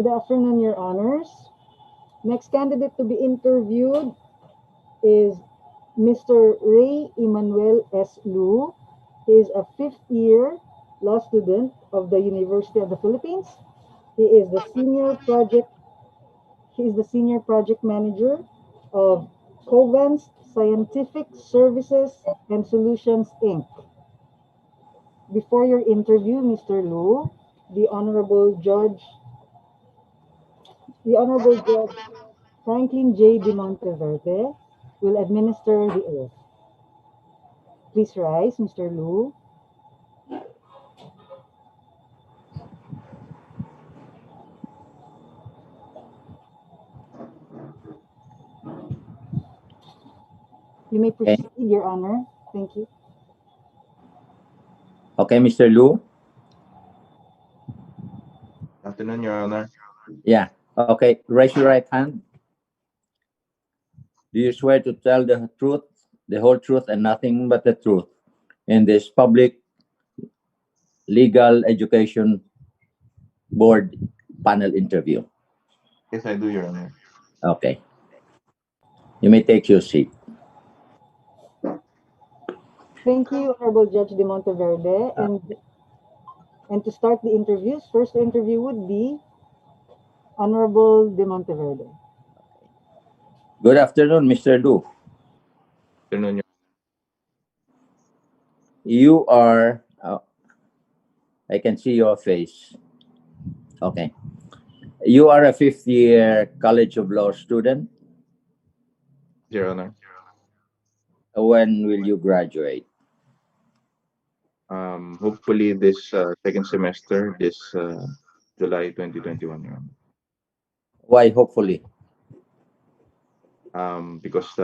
Good afternoon, Your Honors. Next candidate to be interviewed is Mr. Ray Emmanuel S. Lu. He is a fifth-year law student of the University of the Philippines. He is the senior project manager of Covance Scientific Services and Solutions Inc. Before your interview, Mr. Lu, the Honorable Judge Franklin J. De Monteverde will administer the oath. Please rise, Mr. Lu. You may Okay. proceed, Your Honor. Thank you. Okay, Mr. Lu. Afternoon, Your Honor. Yeah. Okay. Raise your right hand. Do you swear to tell the truth, the whole truth, and nothing but the truth in this public legal education board panel interview? Yes, I do, Your Honor. Okay. You may take your seat. Thank you, Honorable Judge De Monteverde. And to start the interviews, first interview would be Honorable De Monteverde. Good afternoon, Mr. Lu. Afternoon, Your You are, I can see your face. Okay. You are a fifth year College of Law student. Honor. When will you graduate? Hopefully this second semester, this July 2021, Your Honor. Why, hopefully? Because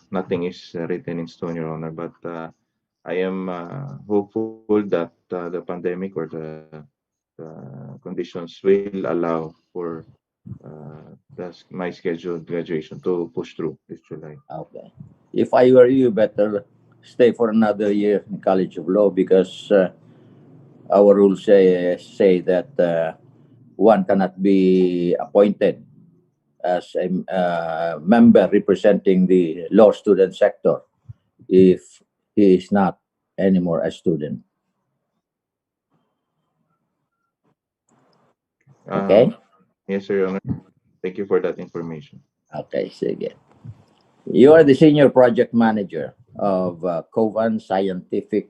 nothing is written in stone, Your Honor. But I am hopeful that the pandemic or the conditions will allow for my scheduled graduation to push through this July. Okay. If I were you, better stay for another year in College of Law because our rules say that one cannot be appointed as a member representing the law student sector if he is not anymore a student. Okay? Yes, Your Honor. Thank you for that information. Okay, sige. You are the senior project manager of Covan Scientific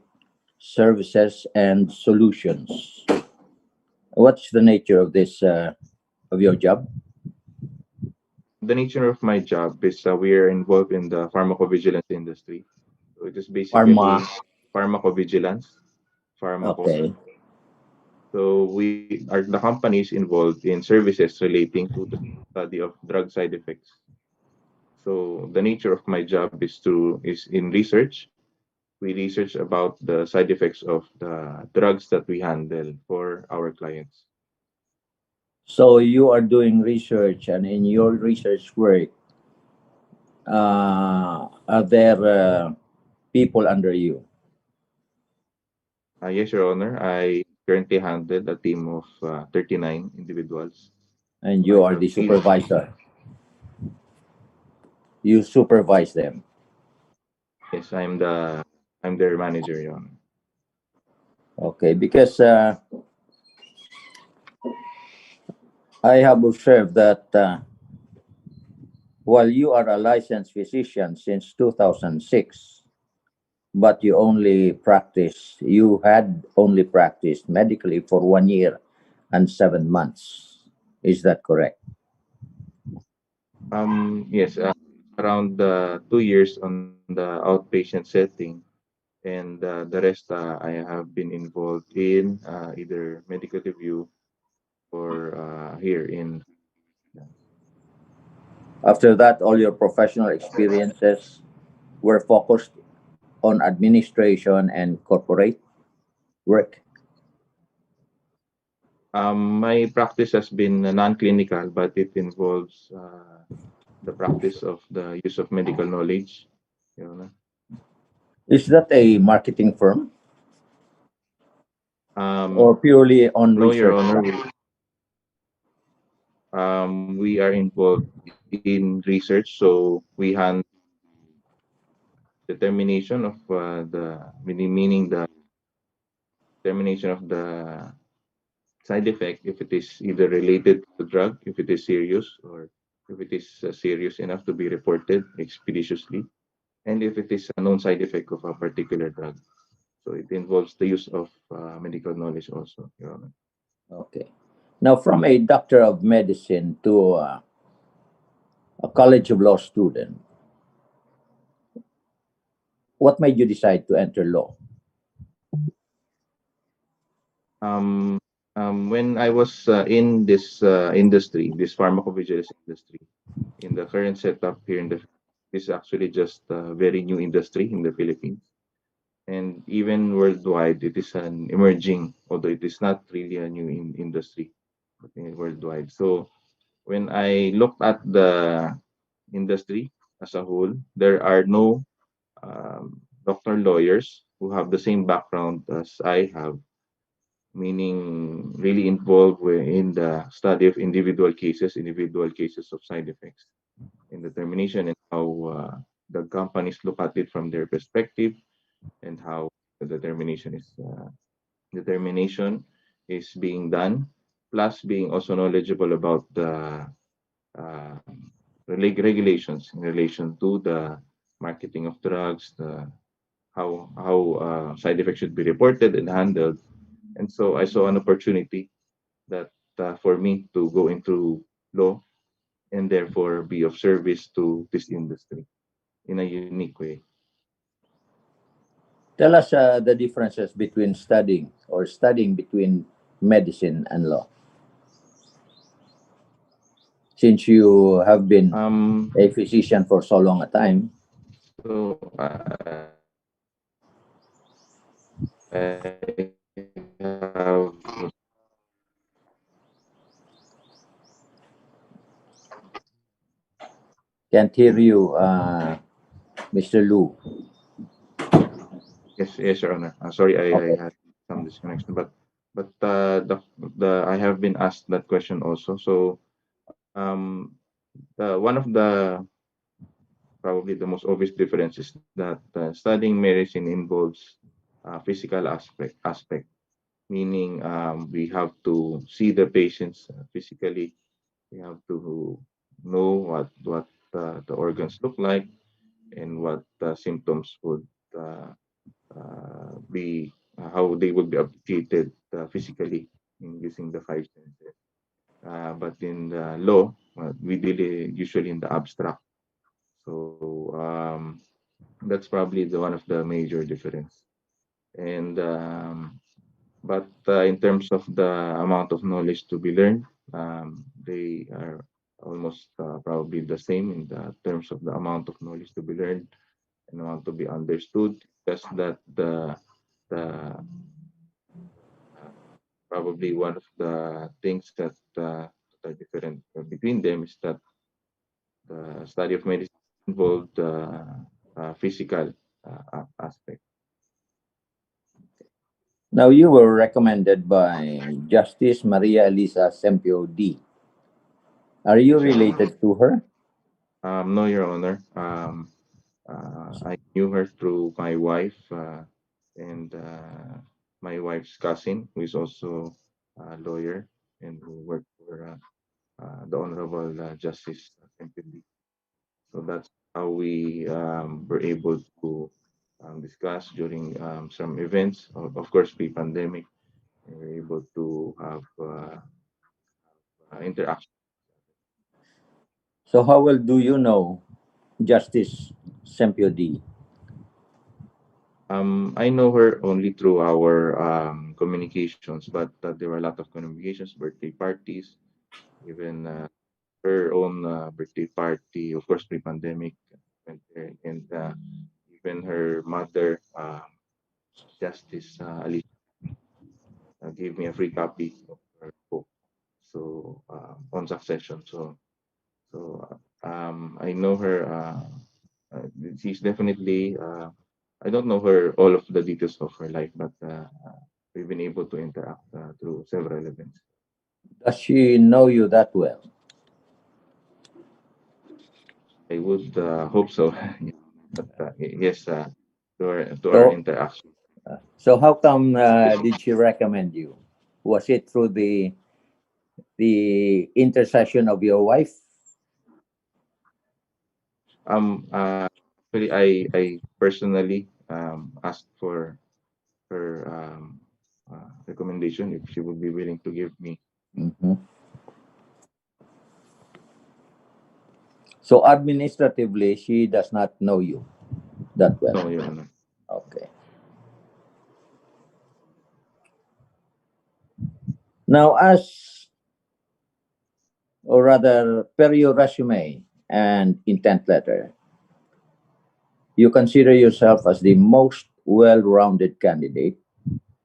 Services and Solutions. What's the nature of this of your job? The nature of my job is we are involved in the pharmacovigilance industry. So it is basically Pharma. pharmacovigilance. Okay. So the company is involved in services relating to the study of drug side effects. So the nature of my job is in research. We research about the side effects of the drugs that we handle for our clients. So you are doing research, and in your research work, are there people under you? Yes, Your Honor. I currently handle a team of 39 individuals. And I you are have the supervisor. You supervise them. Yes, I'm their manager, Your Honor. Okay, because I have observed that while you are a licensed physician since 2006, but you had only practiced medically for 1 year and 7 months. Is that correct? Yes, around 2 years on the outpatient setting, and the rest I have been involved in either medical review or here in. After that, all your professional experiences were focused on administration and corporate work. My practice has been non-clinical, but it involves the practice of the use of medical knowledge. You know. Is that a marketing firm Um, or purely on no, Your research Honor. side? We are involved in research, so we handle determination of meaning the determination of the side effect, if it is either related to the drug, if it is serious, or if it is serious enough to be reported expeditiously, and if it is a known side effect of a particular drug. So it involves the use of medical knowledge also, Your Honor. Okay. Now, from a doctor of medicine to a college of law student, what made you decide to enter law? Um, when I was in this industry, this pharmacovigilance industry, in the current setup here in the this is actually just a very new industry in the Philippines. And even worldwide, it is an emerging, although it is not really a new industry, but worldwide. So when I looked at the industry as a whole, there are no doctor lawyers who have the same background as I have, meaning really involved in the study of individual cases of side effects in determination, and how the companies look at it from their perspective, and how the determination is being done, plus being also knowledgeable about the uh, regulations in relation to the marketing of drugs, the how side effects should be reported and handled. And so I saw an opportunity that for me to go into law and therefore be of service to this industry in a unique way. Tell us the differences between studying between medicine and law, since you have been Um, a physician for so long a time. so I have Can't hear you, Mr. Lu. yes, Your Honor. Sorry, I Okay. had some disconnection, but the I have been asked that question also. So one of the probably the most obvious difference is that studying medicine involves physical aspect, meaning we have to see the patients physically. We have to know what the organs look like, and what symptoms would be how they would be appreciated physically in using the five senses. But in the law, we deal usually in the abstract. So that's probably the one of the major difference. And but in terms of the amount of knowledge to be learned, they are almost probably the same in the terms of the amount of knowledge to be learned and amount to be understood. Just that the probably one of the things that are different between them is that the study of medicine involved physical aspect. Now, you were recommended by Justice Maria Elisa Sempio D. Are you Yes, Your Honor. related to her? No, Your Honor. I knew her through my wife, and my wife's cousin, who is also a lawyer and who worked for the Honorable Justice MPD. So that's how we were able to discuss during some events, of course, pre-pandemic. We were able to have interaction. So, how well do you know Justice Sempio D? I know her only through our communications, but there were a lot of communications, birthday parties, even her own birthday party, of course, pre-pandemic, went there, and even her mother, Justice Ali, gave me a free copy of her book. So on succession. So I know her. She's definitely. I don't know her all of the details of her life, but we've been able to interact through several events. Does she know you that well? I would hope so. But yes, to our So, interaction. how come Yes. did she recommend you? Was it through the intercession of your wife? Actually, I personally asked for her recommendation if she would be willing to give me. Mhm. So administratively, she does not know you that well. No, Your Honor. Okay. Now, or rather, per your resume and intent letter, you consider yourself as the most well-rounded candidate,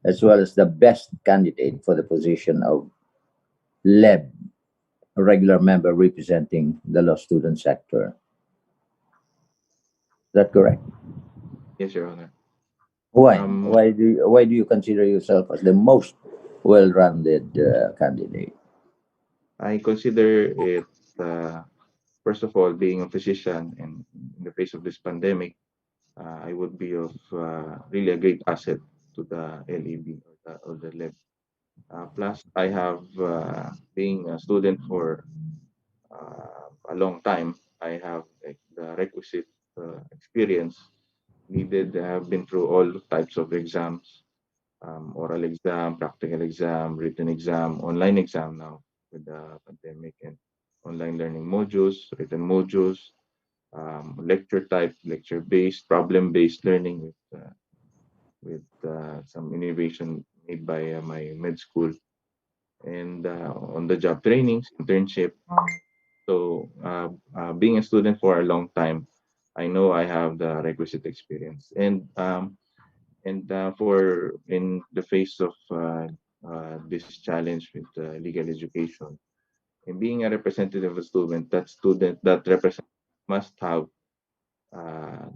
as well as the best candidate for the position of LEB, a regular member representing the law student sector. Is that correct? Yes, Your Honor. Why? Um, Why do you consider yourself as the most well-rounded candidate? I consider it first of all, being a physician and in the face of this pandemic, I would be of really a great asset to the LEB or the lab. Plus, I have being a student for a long time. I have like, the requisite experience needed. I have been through all types of exams, oral exam, practical exam, written exam, online exam now with the pandemic and online learning modules, written modules, lecture type, lecture based, problem based learning with some innovation made by my med school and on the job trainings, internship. So, being a student for a long time, I know I have the requisite experience. And for in the face of this challenge with legal education, and being a representative of a student, that represent must have uh,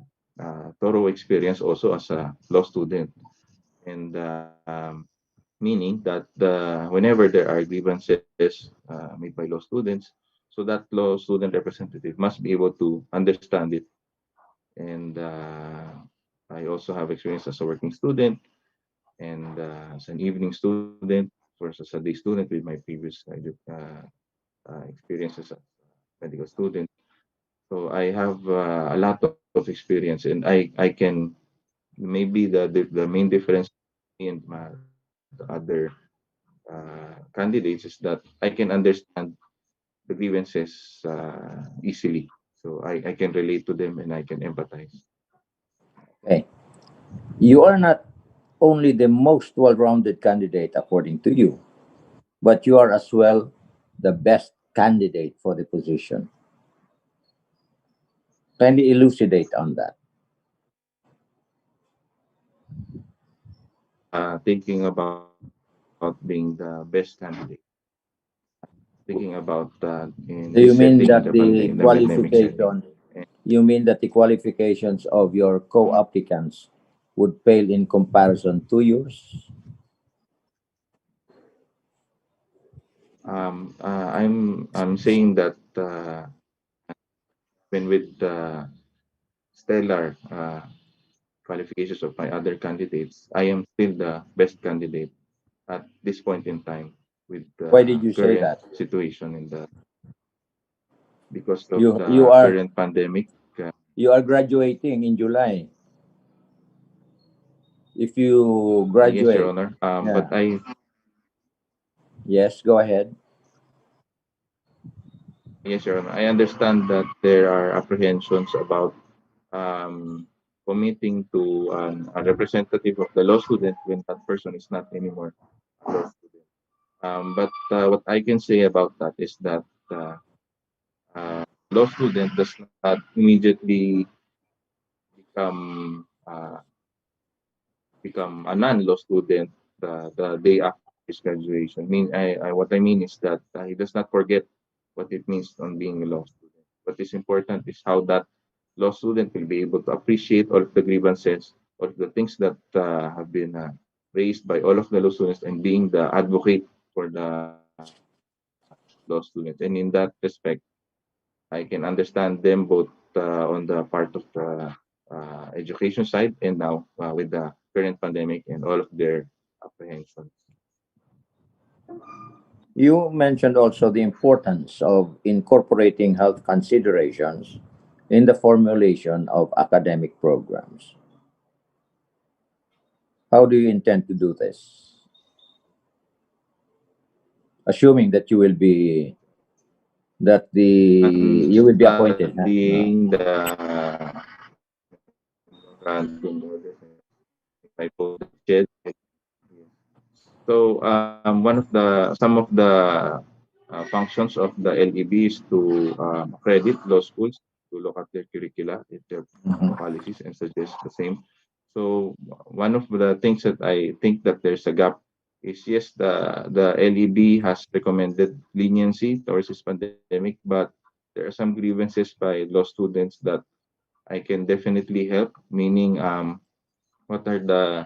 thorough experience also as a law student, and meaning that whenever there are grievances made by law students, so that law student representative must be able to understand it. And I also have experience as a working student and as an evening student, first as a day student with my previous experiences as a medical student. So I have a lot of experience, and I can maybe the main difference in the other candidates is that I can understand the grievances easily. So I can relate to them and I can empathize. Okay. You are not only the most well-rounded candidate according to you, but you are as well the best candidate for the position. Kindly elucidate on that. Thinking about being the best candidate, thinking about in this Do you mean setting, that the pandemic setting. And the qualifications of your co-applicants would pale in comparison to yours? I'm saying that when with the stellar qualifications of my other candidates, I am still the best candidate at this point in time with Why the did you say current that? situation in the because of You you the are current pandemic. you are graduating in July. If you Yes, Your graduate, Honor. yeah, yes, go ahead. Yes, Your Honor. I understand that there are apprehensions about um, committing to a representative of the law student when that person is not anymore a law student. But what I can say about that is that uh, law student does not immediately become a non-law student the day after his graduation. What I mean is that he does not forget what it means on being a law student. What is important is how that law student will be able to appreciate all of the grievances, all of the things that have been raised by all of the law students, and being the advocate for the law students. And in that respect, I can understand them both on the part of the education side and now with the current pandemic and all of their apprehensions. You mentioned also the importance of incorporating health considerations in the formulation of academic programs. How do you intend to do this? Assuming that I'm you will be appointed. Huh? No. studying the granting orders. If I post the chat. So one of the some of the functions of the LEB is to accredit law schools to look at their curricula, at their Mhm. policies, and suggest the same. So one of the things that I think that there's a gap is yes, the LEB has recommended leniency towards this pandemic, but there are some grievances by law students that I can definitely help. Meaning, what are the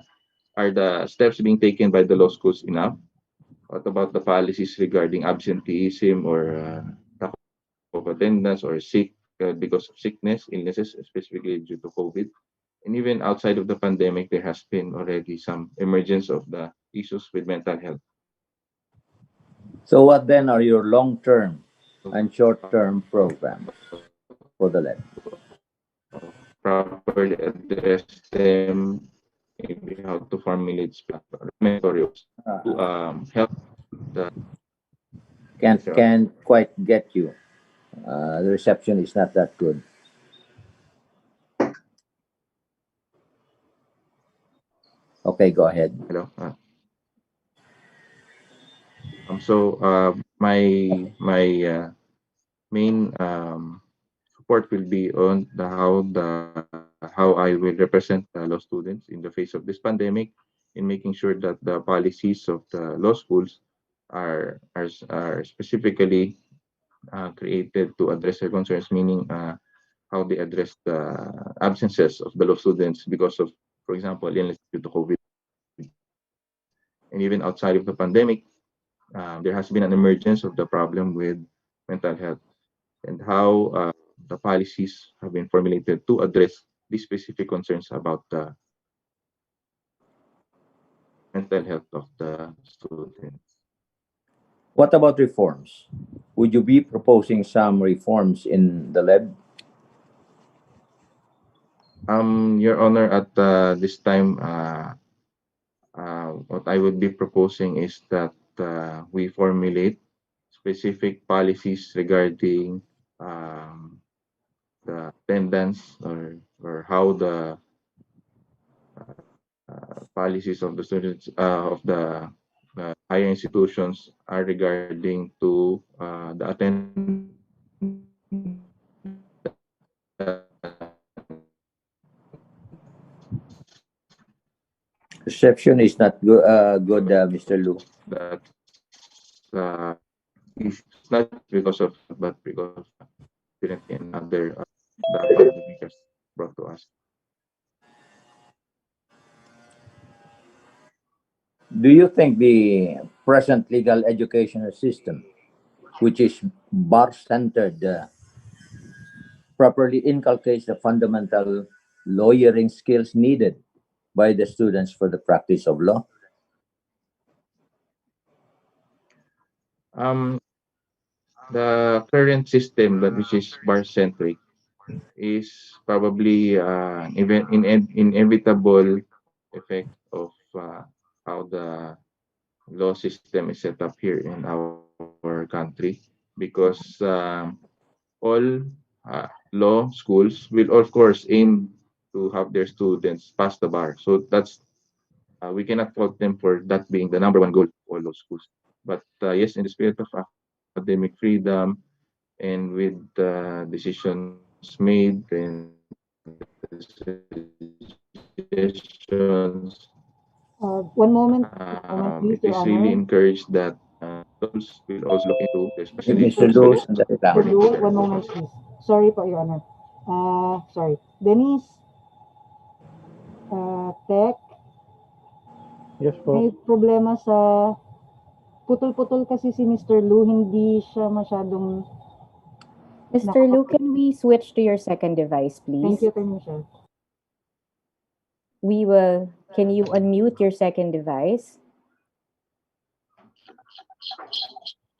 steps being taken by the law schools enough? What about the policies regarding absenteeism or lack of attendance or sick because of sickness, illnesses, specifically due to COVID? And even outside of the pandemic, there has been already some emergence of the issues with mental health. So, what then are your long term So and short term programs for the lab? properly address them, maybe how to formulate recommendatory to Uh, help the can't yes, Your Honor. can't quite get you. The reception is not that good. Okay, go ahead. Hello. My main support will be on how I will represent law students in the face of this pandemic, in making sure that the policies of the law schools are specifically created to address their concerns, meaning how they address the absences of the law students because of, for example, illness due to COVID. And even outside of the pandemic, there has been an emergence of the problem with mental health and how the policies have been formulated to address these specific concerns about the mental health of the students. What about reforms? Would you be proposing some reforms in the lab? Your Honor, at this time, what I would be proposing is that we formulate specific policies regarding um, the attendance or how the policies of the students of the higher institutions are regarding to the attendance Reception is not good, Mr. Lu. that's is not because of that, but because of incident and other the pandemic has brought to us. Do you think the present legal educational system, which is bar centered, properly inculcates the fundamental lawyering skills needed by the students for the practice of law? Um, the current system that which is bar centric is probably inevitable effect of how the law system is set up here in our country because all law schools will of course aim to have their students pass the bar. So that's we cannot fault them for that being the number one goal for all law schools. But yes, in the spirit of academic freedom and with decisions made and suggestions, One moment, it please, is Your really Honor. encouraged that schools will also look into their Mr. specialists Lu, sandali lang. Mr. according to Lu, their one moment, focus. please. Sorry po, Your Honor. Sorry. Denise, Tech, Yes may po. problema sa putol-putol kasi si Mr. Lu, hindi siya masyadong Mr. Lu, can we switch to your second device, Thank please? you, Tanisha. Can you unmute your second device?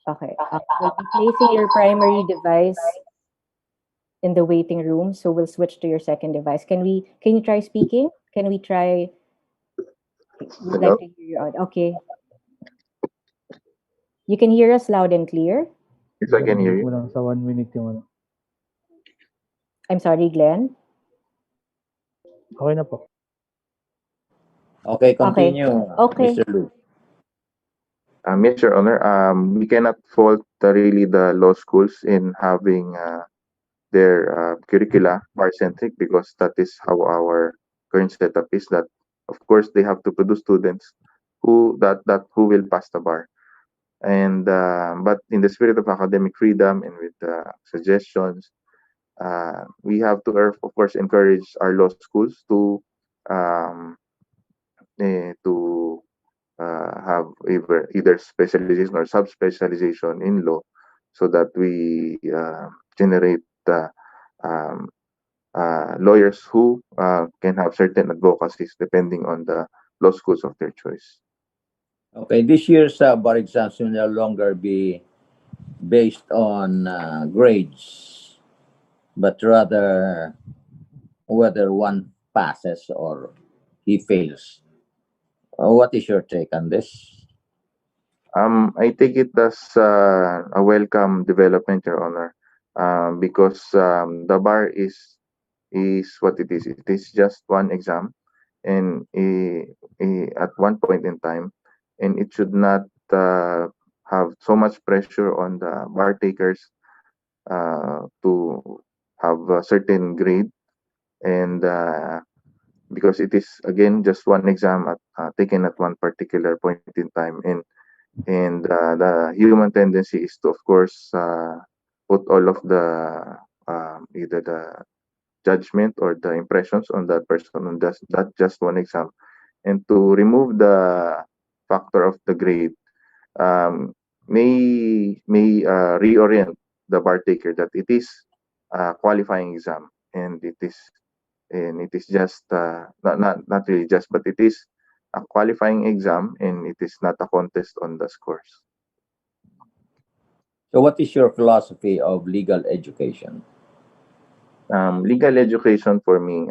Okay. We'll be placing your primary device in the waiting room, so we'll switch to your second device. Can you try speaking? Can we try? We'd like Hello? to hear you out. Okay. You can hear us loud and clear. Yes, I can hear I-mute mo you. lang sa 1 minute yung ano. I'm sorry, Glenn. Okay na po. Okay, Okay. continue, Okay. Mr. Lu. Yes, Your Honor. We cannot fault really the law schools in having their curricula bar-centric, because that is how our current setup is. That of course they have to produce students who will pass the bar. And but in the spirit of academic freedom and with suggestions, we have to of course encourage our law schools um, to have either specialization or subspecialization in law, so that we generate um, lawyers who can have certain advocacies depending on the law schools of their choice. Okay, this year's bar exams will no longer be based on grades, but rather whether one passes or he fails. What is your take on this? I take it as a welcome development, Your Honor, because the bar is what it is. It is just one exam, and at one point in time, and it should not have so much pressure on the bar takers to have a certain grade, and because it is again just one exam taken at one particular point in time, and the human tendency is to of course put all of the either the judgment or the impressions on that person on just one exam, and to remove the factor of the grade um, may reorient the bar taker that it is a qualifying exam, and it is just not really just, but it is a qualifying exam, and it is not a contest on the scores. So, what is your philosophy of legal education? Legal education for me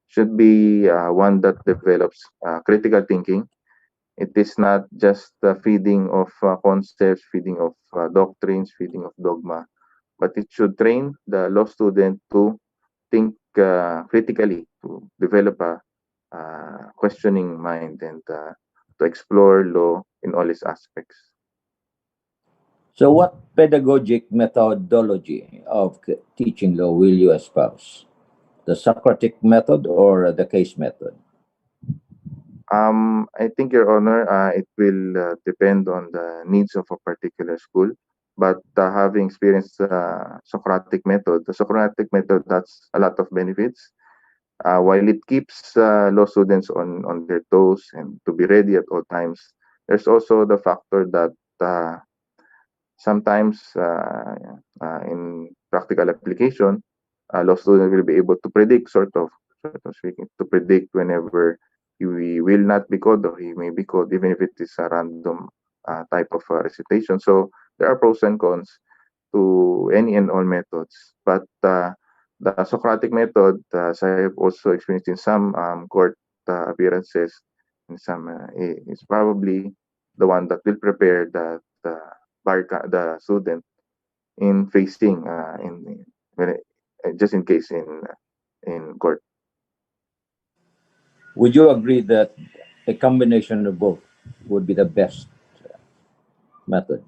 should be one that develops critical thinking. It is not just feeding of concepts, feeding of doctrines, feeding of dogma, but it should train the law student to think critically, to develop a questioning mind, and to explore law in all its aspects. So, what pedagogic methodology of teaching law will you espouse? The Socratic method or the case method? I think, Your Honor, it will depend on the needs of a particular school. But having experienced the Socratic method has a lot of benefits. While it keeps law students on their toes and to be ready at all times, there's also the factor that sometimes in practical application, law student will be able to predict, sort of speaking, to predict whenever he will not be called or he may be called, even if it is a random type of recitation. So there are pros and cons to any and all methods. But the Socratic method, as I have also experienced in some court appearances, is probably the one that will prepare the student in facing when just in case in court. Would you agree that a combination of both would be the best method?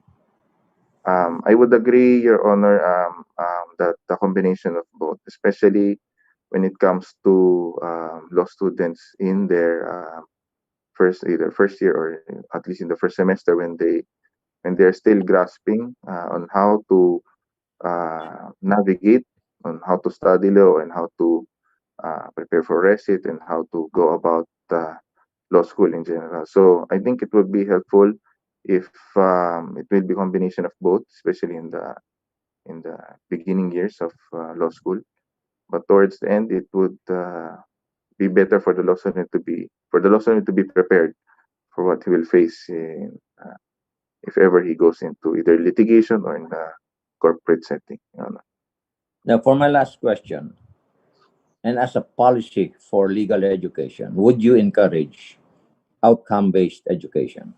I would agree, Your Honor, that the combination of both, especially when it comes to law students in their either first year or at least in the first semester, when they're still grasping on how to navigate, on how to study law, and how to prepare for recit, and how to go about law school in general. So I think it would be helpful if it will be combination of both, especially in the beginning years of law school. But towards the end, it would be better for the law student to be prepared for what he will face if ever he goes into either litigation or in a corporate setting. Now, for my last question, and as a policy for legal education, would you encourage outcome-based education?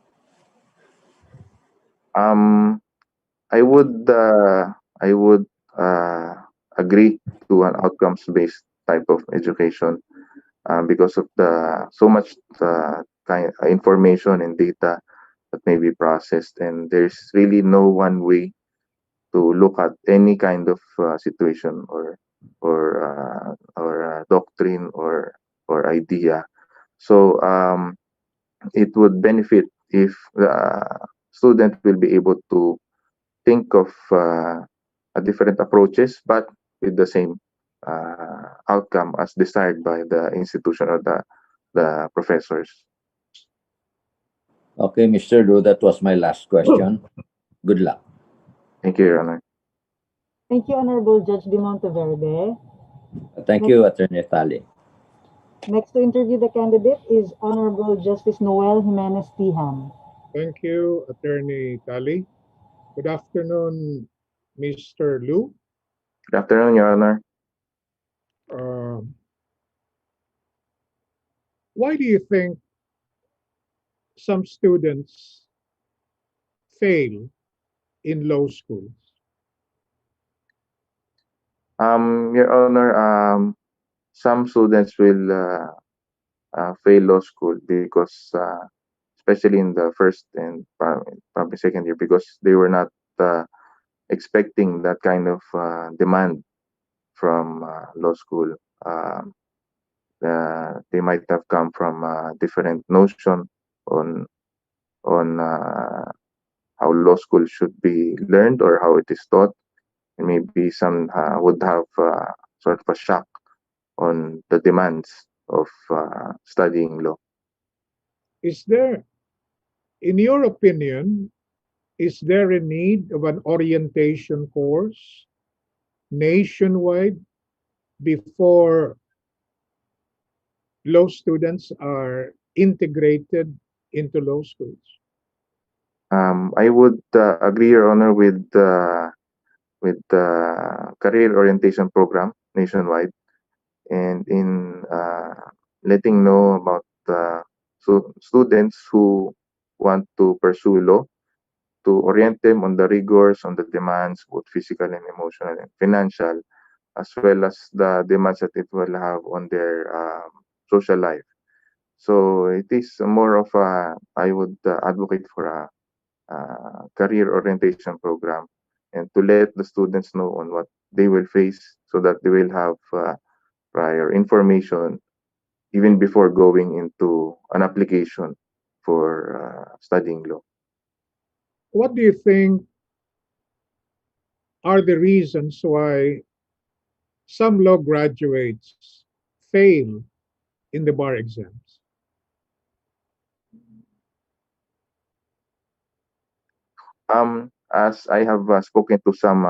Um, I would uh, agree to an outcomes based type of education because of the so much kind information and data that may be processed, and there's really no one way to look at any kind of situation or doctrine or idea. So it would benefit if the student will be able to think of different approaches, but with the same outcome as desired by the institution or the professors. Okay, Mr. Lu, that was my last question. Good luck. Thank you, Your Honor. Thank you, Honorable Judge De Monteverde. Thank Next, you, Attorney Tali. next to interview the candidate is Honorable Justice Noel Jimenez Tiham. Thank you, Attorney Tali. Good afternoon, Mr. Lu. Good afternoon, Your Honor. Um, why do you think some students fail in law schools? Your Honor, some students will fail law school because, especially in the first and probably second year, because they were not uh, expecting that kind of demand from law school. Um, they might have come from a different notion on how law school should be learned or how it is taught. And maybe some would have sort of a shock on the demands of studying law. Is there, in your opinion, is there a need of an orientation course nationwide before law students are integrated into law schools? I would agree, Your Honor, with the career orientation program nationwide, and in letting know about students who want to pursue law, to orient them on the rigors, on the demands, both physical and emotional and financial, as well as the demands that it will have on their social life. So it is more of I would advocate for a career orientation program, and to let the students know on what they will face so that they will have prior information even before going into an application for studying law. What do you think are the reasons why some law graduates fail in the bar exams? As I have spoken to some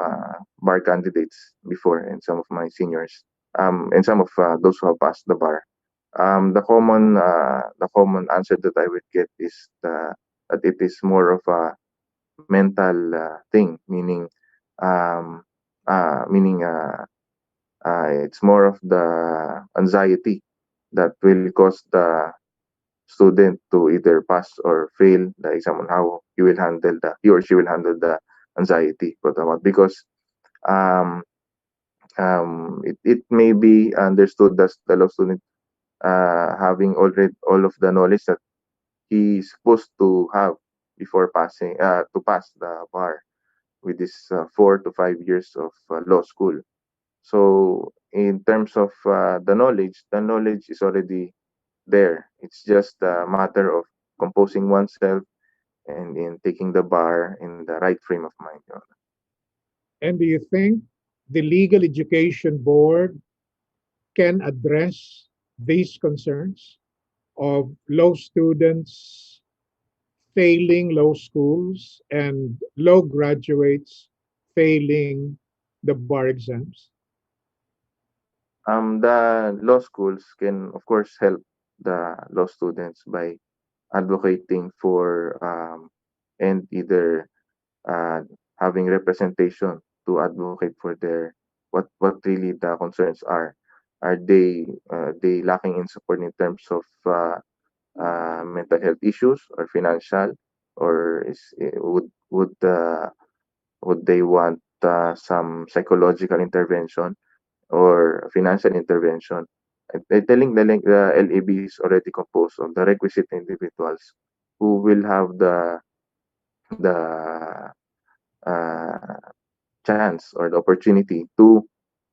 bar candidates before and some of my seniors, and some of those who have passed the bar, the common answer that I would get is that it is more of a mental thing, um, meaning it's more of the anxiety that will cause the student to either pass or fail the exam, on how he or she will handle the anxiety brought about, because um, it may be understood that the law student having already all of the knowledge that he is supposed to have before passing to pass the bar with this 4 to 5 years of law school. So in terms of the knowledge is already there. It's just a matter of composing oneself and in taking the bar in the right frame of mind. And do you think the Legal Education Board can address these concerns of law students failing law schools and law graduates failing the bar exams? The law schools can, of course, help the law students by advocating for and either uh, having representation to advocate for their what really the concerns are. Are they lacking in support in terms of mental health issues or financial, or would they want some psychological intervention or financial intervention? And telling the LAB is already composed of the requisite individuals who will have the uh, chance or the opportunity to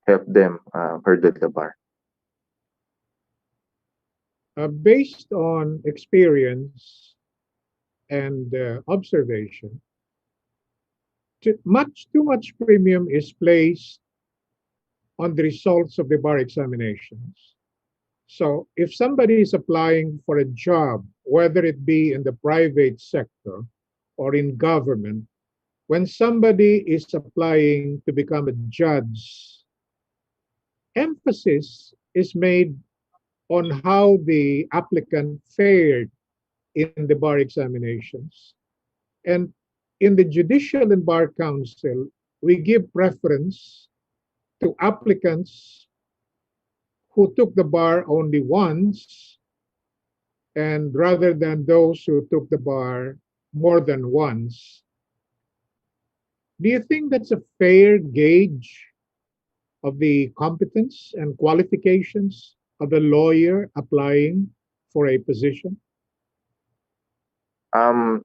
help them hurdle the bar. Based on experience and observation, too much premium is placed on the results of the bar examinations. So if somebody is applying for a job, whether it be in the private sector or in government, when somebody is applying to become a judge, emphasis is made on how the applicant fared in the bar examinations. And in the Judicial and Bar Council, we give preference to applicants who took the bar only once, and rather than those who took the bar more than once. Do you think that's a fair gauge of the competence and qualifications of a lawyer applying for a position? Um,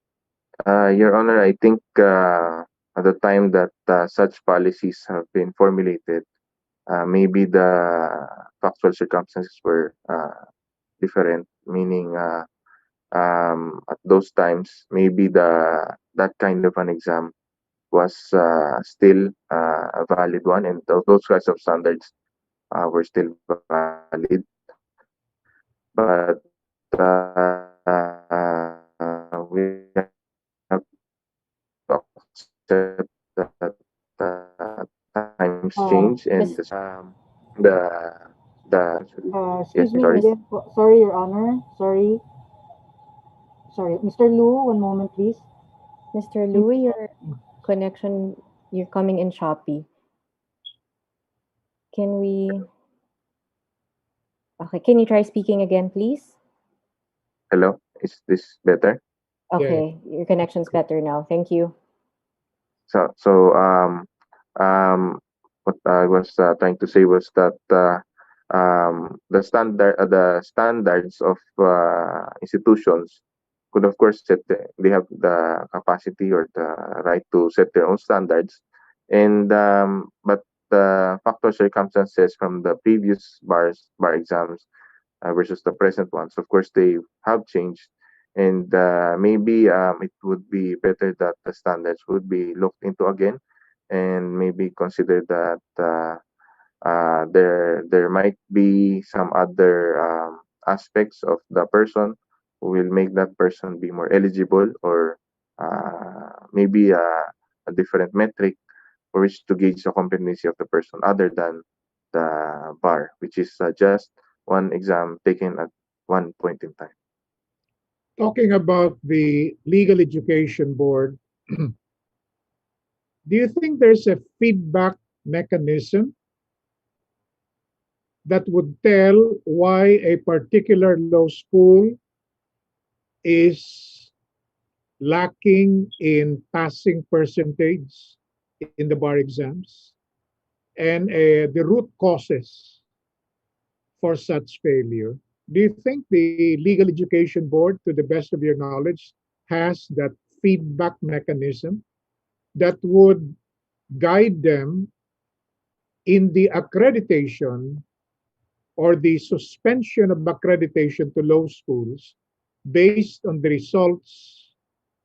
Your Honor, I think at the time that such policies have been formulated, maybe the factual circumstances were different, meaning at those times, maybe that kind of an exam was still a valid one, and those kinds of standards were still valid. But we have to accept that times change and Miss the Excuse yes, me sorry. Miss again. Sorry, Your Honor. Sorry. Sorry. Mr. Lu, one moment, please. Mr. Louis, your connection, you're coming in choppy. Can we? Okay, can you try speaking again, please? Hello, is this better? Yeah. Okay, your connection's better now. Thank you. So what I was trying to say was that the standards of institutions could of course they have the capacity or the right to set their own standards, and but the factor circumstances from the previous bar exams versus the present ones, of course they have changed, and maybe it would be better that the standards would be looked into again, and maybe consider that there might be some other aspects of the person who will make that person be more eligible, or maybe a different metric for which to gauge the competency of the person other than the bar, which is just one exam taken at one point in time. Talking about the Legal Education Board, do you think there's a feedback mechanism that would tell why a particular law school is lacking in passing percentage in the bar exams, and the root causes for such failure? Do you think the Legal Education Board, to the best of your knowledge, has that feedback mechanism that would guide them in the accreditation or the suspension of accreditation to law schools based on the results,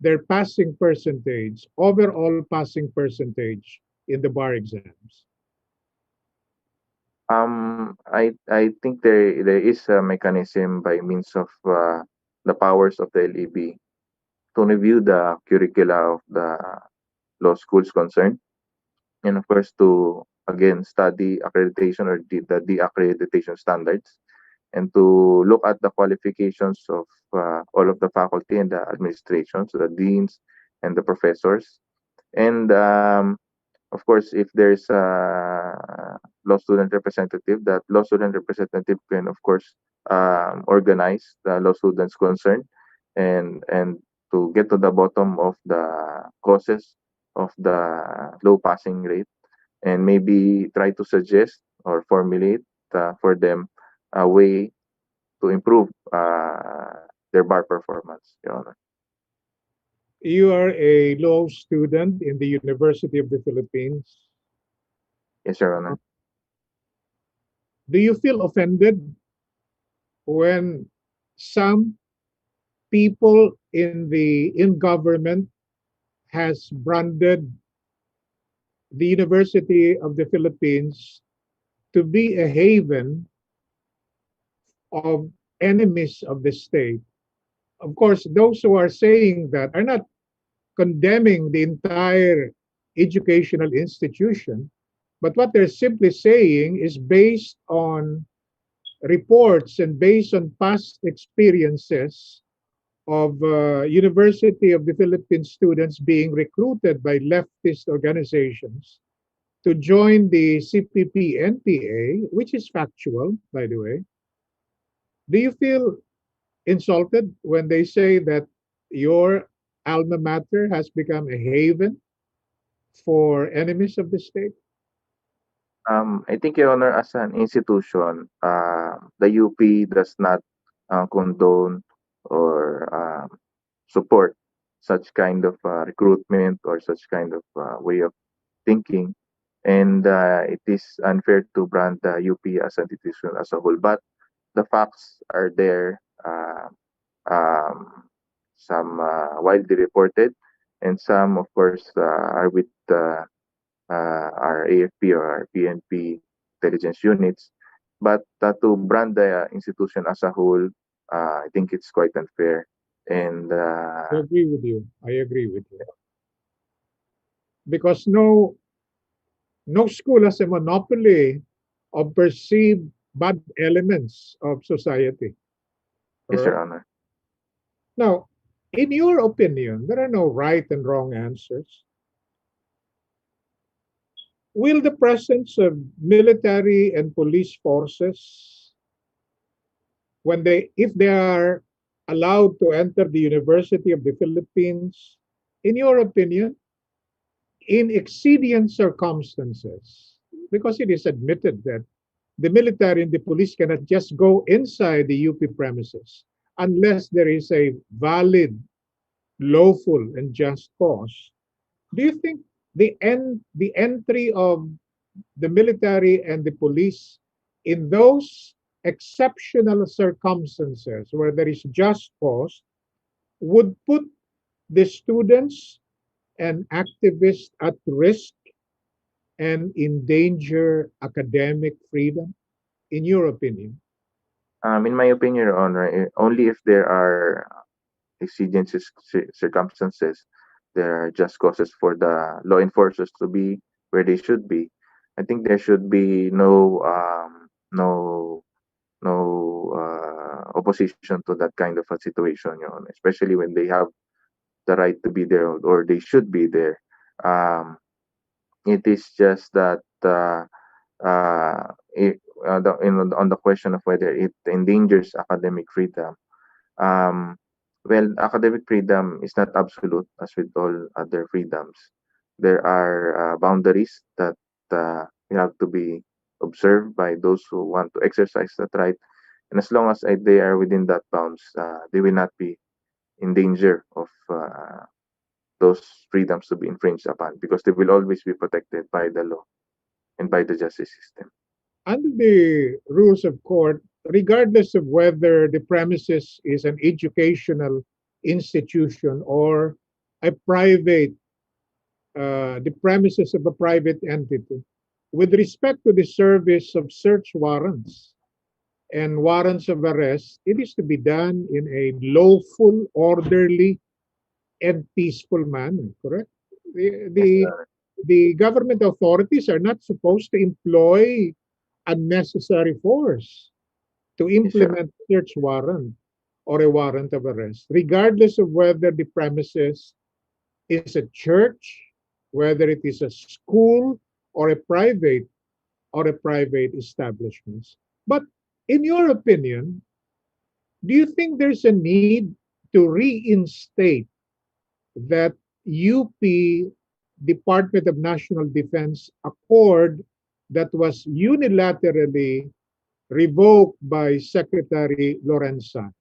their passing percentage, overall passing percentage in the bar exams? I think there is a mechanism by means of the powers of the LEB to review the curricula of the law schools concerned, and of course to again study accreditation or the de-accreditation standards, and to look at the qualifications of all of the faculty and the administrations, the deans and the professors. And of course, if there's a law student representative, that law student representative can, of course, organize the law students concerned, and to get to the bottom of the causes of the low passing rate, and maybe try to suggest or formulate for them a way to improve their bar performance, Your Honor. You are a law student in the University of the Philippines. Yes, Your Honor. Do you feel offended when some people in government has branded the University of the Philippines to be a haven of enemies of the state? Of course, those who are saying that are not condemning the entire educational institution, but what they're simply saying is based on reports and based on past experiences of University of the Philippines students being recruited by leftist organizations to join the CPP NPA, which is factual, by the way. Do you feel insulted when they say that your alma mater has become a haven for enemies of the state? I think, Your Honor, as an institution, the UP does not condone or support such kind of recruitment or such kind of way of thinking. And it is unfair to brand the UP as an institution as a whole. But the facts are there, some widely reported, and some, of course, are with our AFP or our PNP intelligence units. But to brand the institution as a whole, I think it's quite unfair. And I agree with you. I agree with you. Because no school has a monopoly of perceived bad elements of society. yes, Your Correct? Honor. Now, in your opinion, there are no right and wrong answers. Will the presence of military and police forces, if they are allowed to enter the University of the Philippines, in your opinion, in exceeding circumstances, because it is admitted that the military and the police cannot just go inside the UP premises unless there is a valid, lawful, and just cause. Do you think the entry of the military and the police in those exceptional circumstances where there is just cause would put the students and activists at risk and endanger academic freedom, in your opinion? In my opinion, Your Honor, only if there are exigencies circumstances, there are just causes for the law enforcers to be where they should be. I think there should be no opposition to that kind of a situation, Your Honor, especially when they have the right to be there or they should be there. Um, it is just that on the question of whether it endangers academic freedom. Um, well, academic freedom is not absolute as with all other freedoms. There are boundaries that we have to be observed by those who want to exercise that right. And as long as they are within that bounds, they will not be in danger of those freedoms to be infringed upon, because they will always be protected by the law and by the justice system. Under the rules of court, regardless of whether the premises is an educational institution or a private, the premises of a private entity, with respect to the service of search warrants and warrants of arrest, it is to be done in a lawful, orderly, and peaceful manner, correct? The, Yes, the, Your Honor. the government authorities are not supposed to employ unnecessary force to Yes, Your implement search warrant or a warrant of arrest, regardless of whether the premises is a church, whether it is a school or a private establishment. But in your opinion, do you think there's a need to reinstate that UP Department of National Defense accord that was unilaterally revoked by Secretary Lorenzan?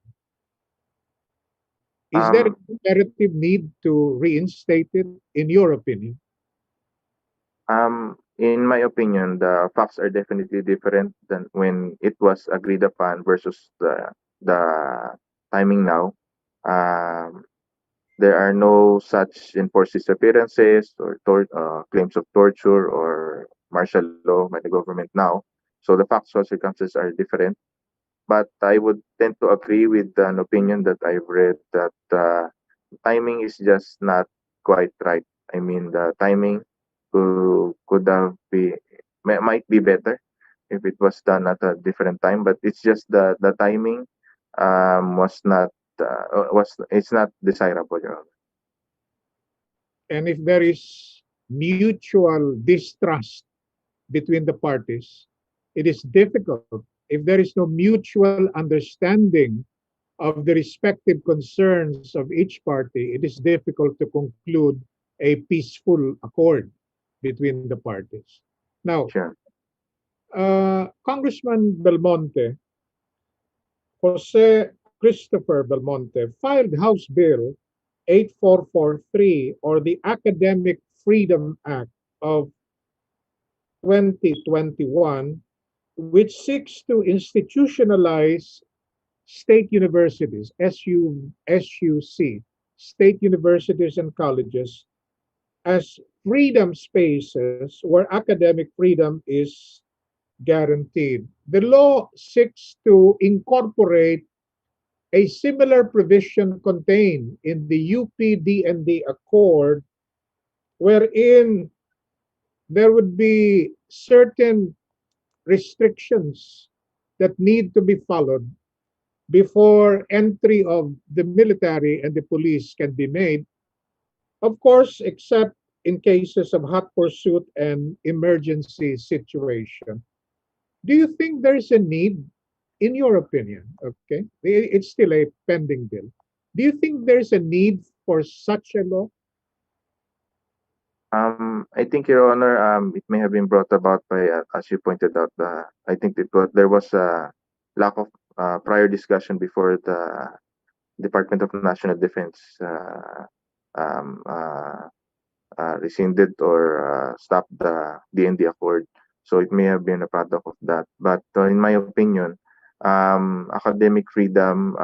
Is there Um, a imperative need to reinstate it, in your opinion? in my opinion, the facts are definitely different than when it was agreed upon versus the timing now. Um, there are no such enforced disappearances or claims of torture or martial law by the government now. So the factual circumstances are different. But I would tend to agree with an opinion that I've read that timing is just not quite right. I mean, the timing could have might be better if it was done at a different time, but it's just the timing was not was it's not desirable, Your Honor. And if there is mutual distrust between the parties, it is difficult. If there is no mutual understanding of the respective concerns of each party, it is difficult to conclude a peaceful accord between the parties. Now, Sure. Congressman Belmonte, Jose Christopher Belmonte, filed House Bill 8443, or the Academic Freedom Act of 2021, which seeks to institutionalize state universities, SUC, state universities and colleges, as freedom spaces where academic freedom is guaranteed. The law seeks to incorporate a similar provision contained in the UPD&D Accord, wherein there would be certain restrictions that need to be followed before entry of the military and the police can be made, of course, except in cases of hot pursuit and emergency situation. Do you think there is a need, in your opinion, okay? It's still a pending bill. Do you think there's a need for such a law? I think, Your Honor, it may have been brought about by, as you pointed out, I think there was a lack of prior discussion before the Department of National Defense um, uh, rescinded or stopped the DND Accord. So it may have been a product of that. But in my opinion, academic freedom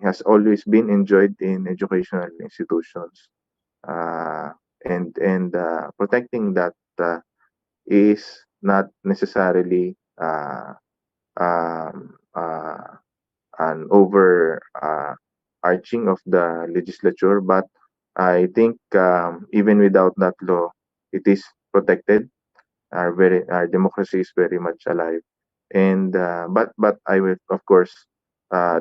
has always been enjoyed in educational institutions. Uh, and protecting that is not necessarily um, an over arching of the legislature, but I think even without that law, it is protected. Our democracy is very much alive, and but I will of course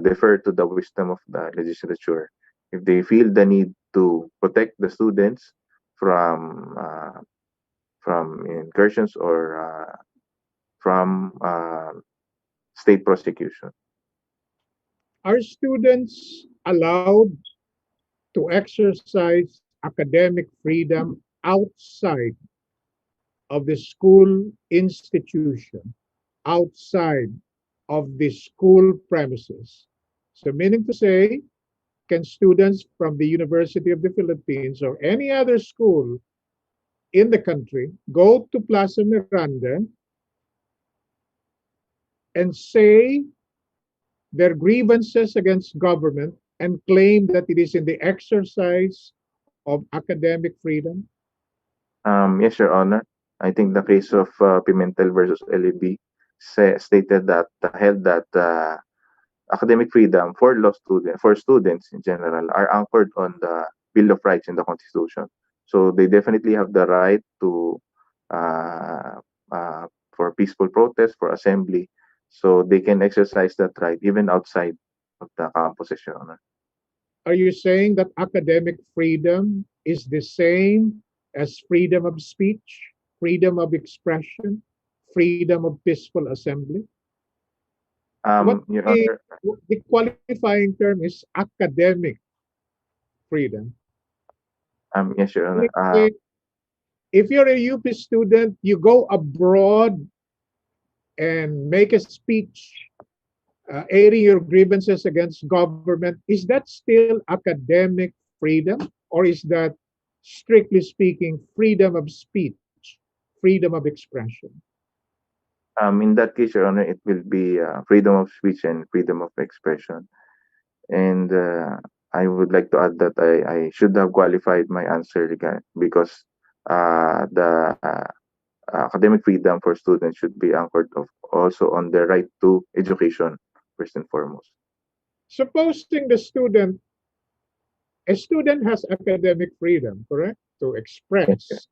defer to the wisdom of the legislature if they feel the need to protect the students from incursions or from state prosecution. Are students allowed to exercise academic freedom outside of the school institution, outside of the school premises? So, meaning to say, can students from the University of the Philippines or any other school in the country go to Plaza Miranda and say their grievances against government and claim that it is in the exercise of academic freedom? Yes, Your Honor. I think the case of Pimentel versus LAB stated that held that academic freedom for students in general are anchored on the Bill of Rights in the Constitution. So they definitely have the right to uh, for peaceful protest, for assembly. So they can exercise that right even outside of the campuses, Your Honor. Are you saying that academic freedom is the same as freedom of speech, freedom of expression, freedom of peaceful assembly? What Your the, Honor, the qualifying term is academic freedom. yes, Your Honor. Meaning, if you're a UP student, you go abroad and make a speech airing your grievances against government. Is that still academic freedom, or is that, strictly speaking, freedom of speech, freedom of expression? In that case, Your Honor, it will be freedom of speech and freedom of expression. And I would like to add that I should have qualified my answer because the academic freedom for students should be anchored of also on the right to education, first and foremost. Supposing a student has academic freedom, correct, to Yes, sir. express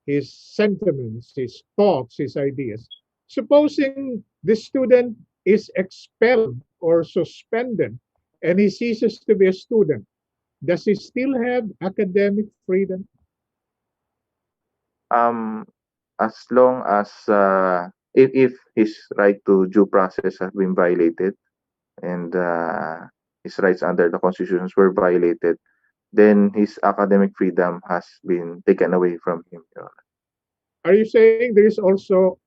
his sentiments, his thoughts, his ideas. Supposing the student is expelled or suspended and he ceases to be a student, does he still have academic freedom? Um, as long as if his right to due process has been violated and his rights under the constitutions were violated, then his academic freedom has been taken away from him, Your Honor. Are you saying there is also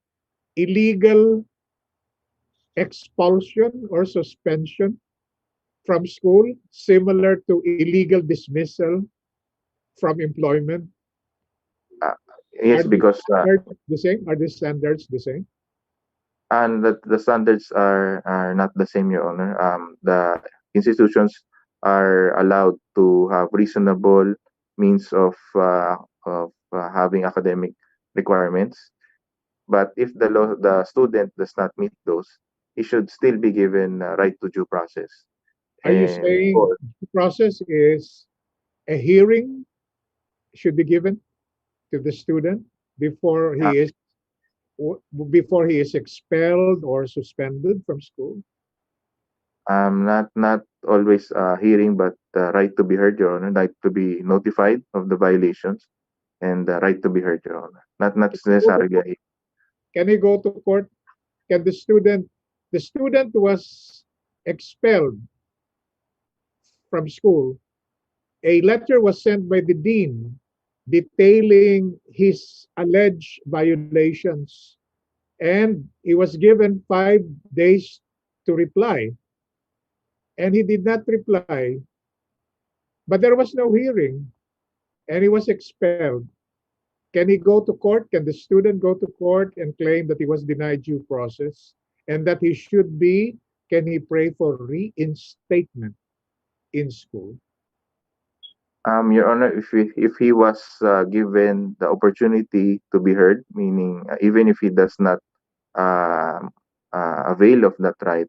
illegal expulsion or suspension from school, similar to illegal dismissal from employment? Uh, Are yes, these because standards the same? Are these standards the same? and the standards are not the same, Your Honor. The institutions are allowed to have reasonable means of having academic requirements. But if the student does not meet those, he should still be given right to due process. Are you And saying the process is a hearing should be given to the student before uh, before he is expelled or suspended from school? not always hearing, but right to be heard, Your Honor, right to be notified of the violations, and the right to be heard, Your Honor. Not Can he go to necessarily a court? Can he go to court? Can the student was expelled from school. A letter was sent by the dean detailing his alleged violations, and he was given 5 days to reply, and he did not reply. But there was no hearing, and he was expelled. Can he go to court? Can the student go to court and claim that he was denied due process and that he should be? Can he pray for reinstatement in school? Your Honor, if he was given the opportunity to be heard, meaning even if he does not uh, avail of that right,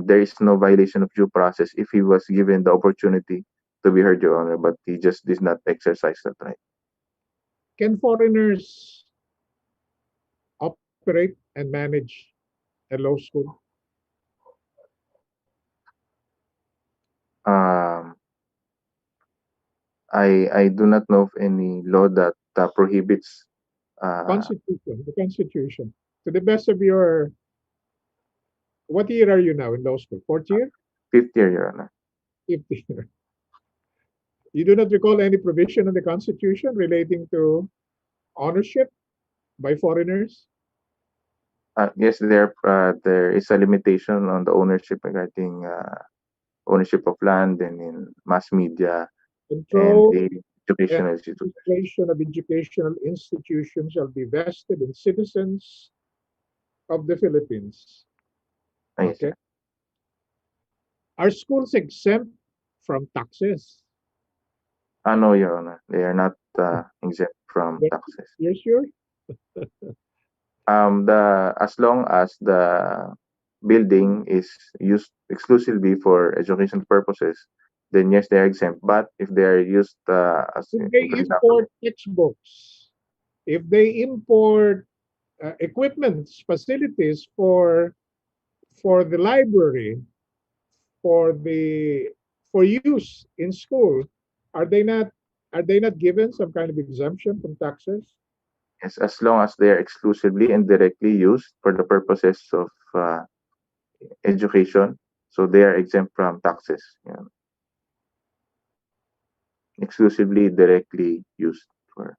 there is no violation of due process if he was given the opportunity to be heard, Your Honor, but he just did not exercise that right. Can foreigners operate and manage a law school? Um, I do not know of any law that prohibits uh, The Constitution. To the best of your, what year are you now in law school? Fourth year? fifth year, Your Honor. Fifth year. You do not recall any provision in the Constitution relating to ownership by foreigners? Yes, there is a limitation on the ownership regarding ownership of land and in mass media and Control the and educational institute. administration of educational institutions shall be vested in citizens of the Philippines. Yes, Okay. Are schools exempt from taxes? no, Your Honor. They are not exempt from Yes, taxes. you're sure? The as long as the building is used exclusively for education purposes, then yes, they are exempt. But if they are used as, If they for example, import textbooks, if they import equipments, facilities for the library, for the for use in school, are they not are they not given some kind of exemption from taxes? yes, as long as they are exclusively and directly used for the purposes of education, so they are exempt from taxes. Yeah. Exclusively directly used for.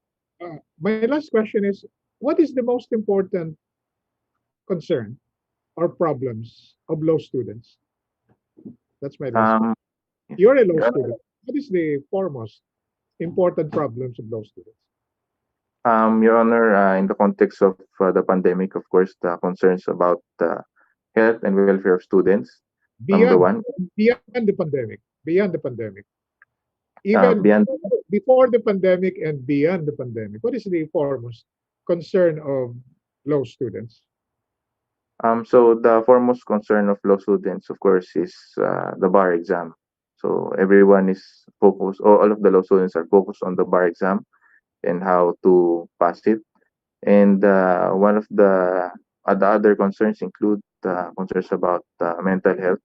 My last question is, what is the most important concern or problems of law students? That's my last question. Um, yes. You're a law Your Honor, student. What is the foremost important problems of law students? Your Honor, in the context of the pandemic, of course, the concerns about the health and welfare of students, number Beyond one. beyond the pandemic, beyond the pandemic, even Beyond, before the pandemic and beyond the pandemic, what is the foremost concern of law students? so the foremost concern of law students, of course, is the bar exam. So everyone is focused, or all of the law students are focused on the bar exam and how to pass it. And one of the other concerns include concerns about mental health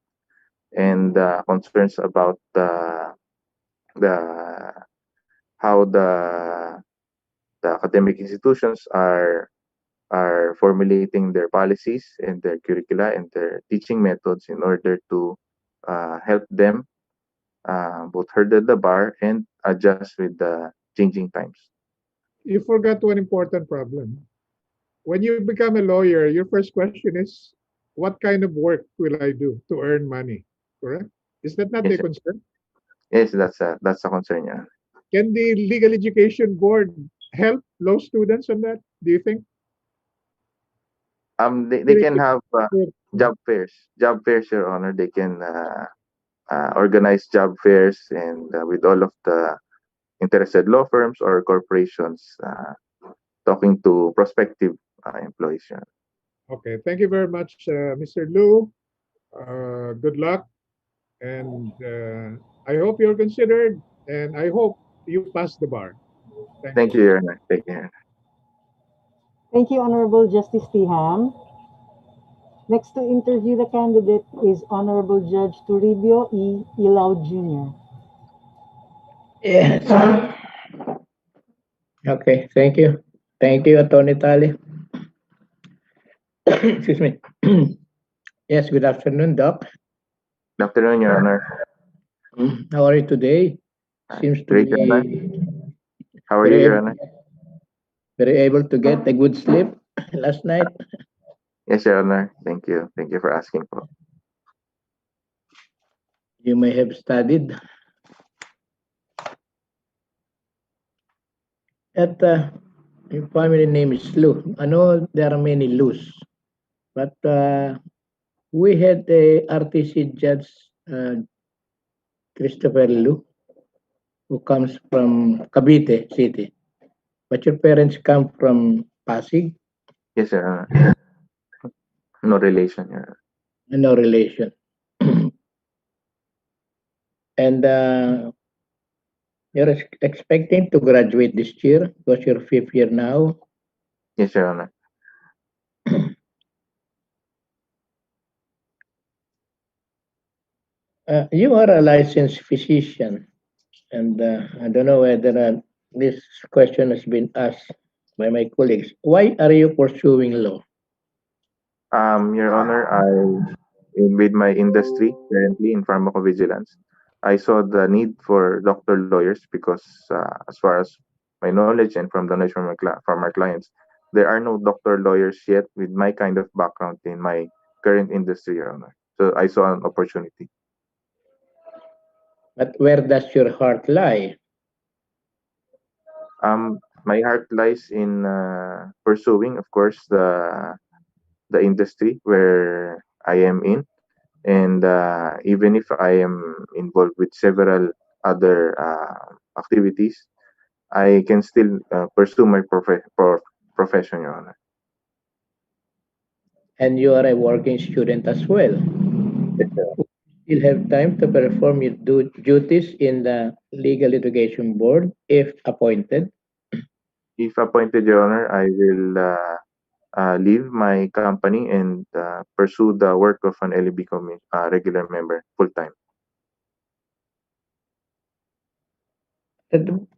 and concerns about the how the academic institutions are formulating their policies and their curricula and their teaching methods in order to help them both hurdle the bar and adjust with the changing times. You forgot one important problem. When you become a lawyer, your first question is, what kind of work will I do to earn money? Correct? Is that not Yes, a sir. concern? Yes, that's a concern. Yeah. Can the Legal Education Board help law students on that? Do you think? They can have Mm. job fairs, Your Honor. They can organize job fairs and with all of the interested law firms or corporations talking to prospective employees. Yeah. Okay, thank you very much, Mr. Lu. Good luck, and I hope you're considered, and I hope you pass the bar. Thank Thank you. you, Your Honor. Thank you. Thank you, Honorable Justice Tiham. Next to interview the candidate is Honorable Judge Toribio E. Ilao Jr. Yes. Okay, thank you. Thank you, Attorney Tali. Excuse me. Yes, good afternoon, Doc. Good afternoon, Your Honor. How are you today? Seems to Great, Your Honor. be How are you, very Your able, Honor? very able to get a good sleep last night. Yes, Your Honor. Thank you. Thank you for asking po. You may have studied. At your family name is Lu. I know there are many Lus, but we had a RTC judge, Christopher Lu, who comes from Cavite City. But your parents come from Pasig, Yes, Your Honor. No relation, Your Honor. no relation. And you're expecting to graduate this year because you're fifth year now. Yes, Your Honor. You are a licensed physician, and I don't know whether this question has been asked by my colleagues. Why are you pursuing law? Your Honor, with my industry currently in pharmacovigilance, I saw the need for doctor lawyers because, as far as my knowledge and from the knowledge from our clients, there are no doctor lawyers yet with my kind of background in my current industry, Your Honor. So I saw an opportunity. But where does your heart lie? My heart lies in pursuing, of course, the industry where I am in, and even if I am involved with several other activities, I can still pursue my profession, Your Honor. And you are a working student as well. Yes, sir. still have time to perform your duties in the Legal Education Board if appointed. If appointed, Your Honor, I will leave my company and pursue the work of an LEB regular member full time.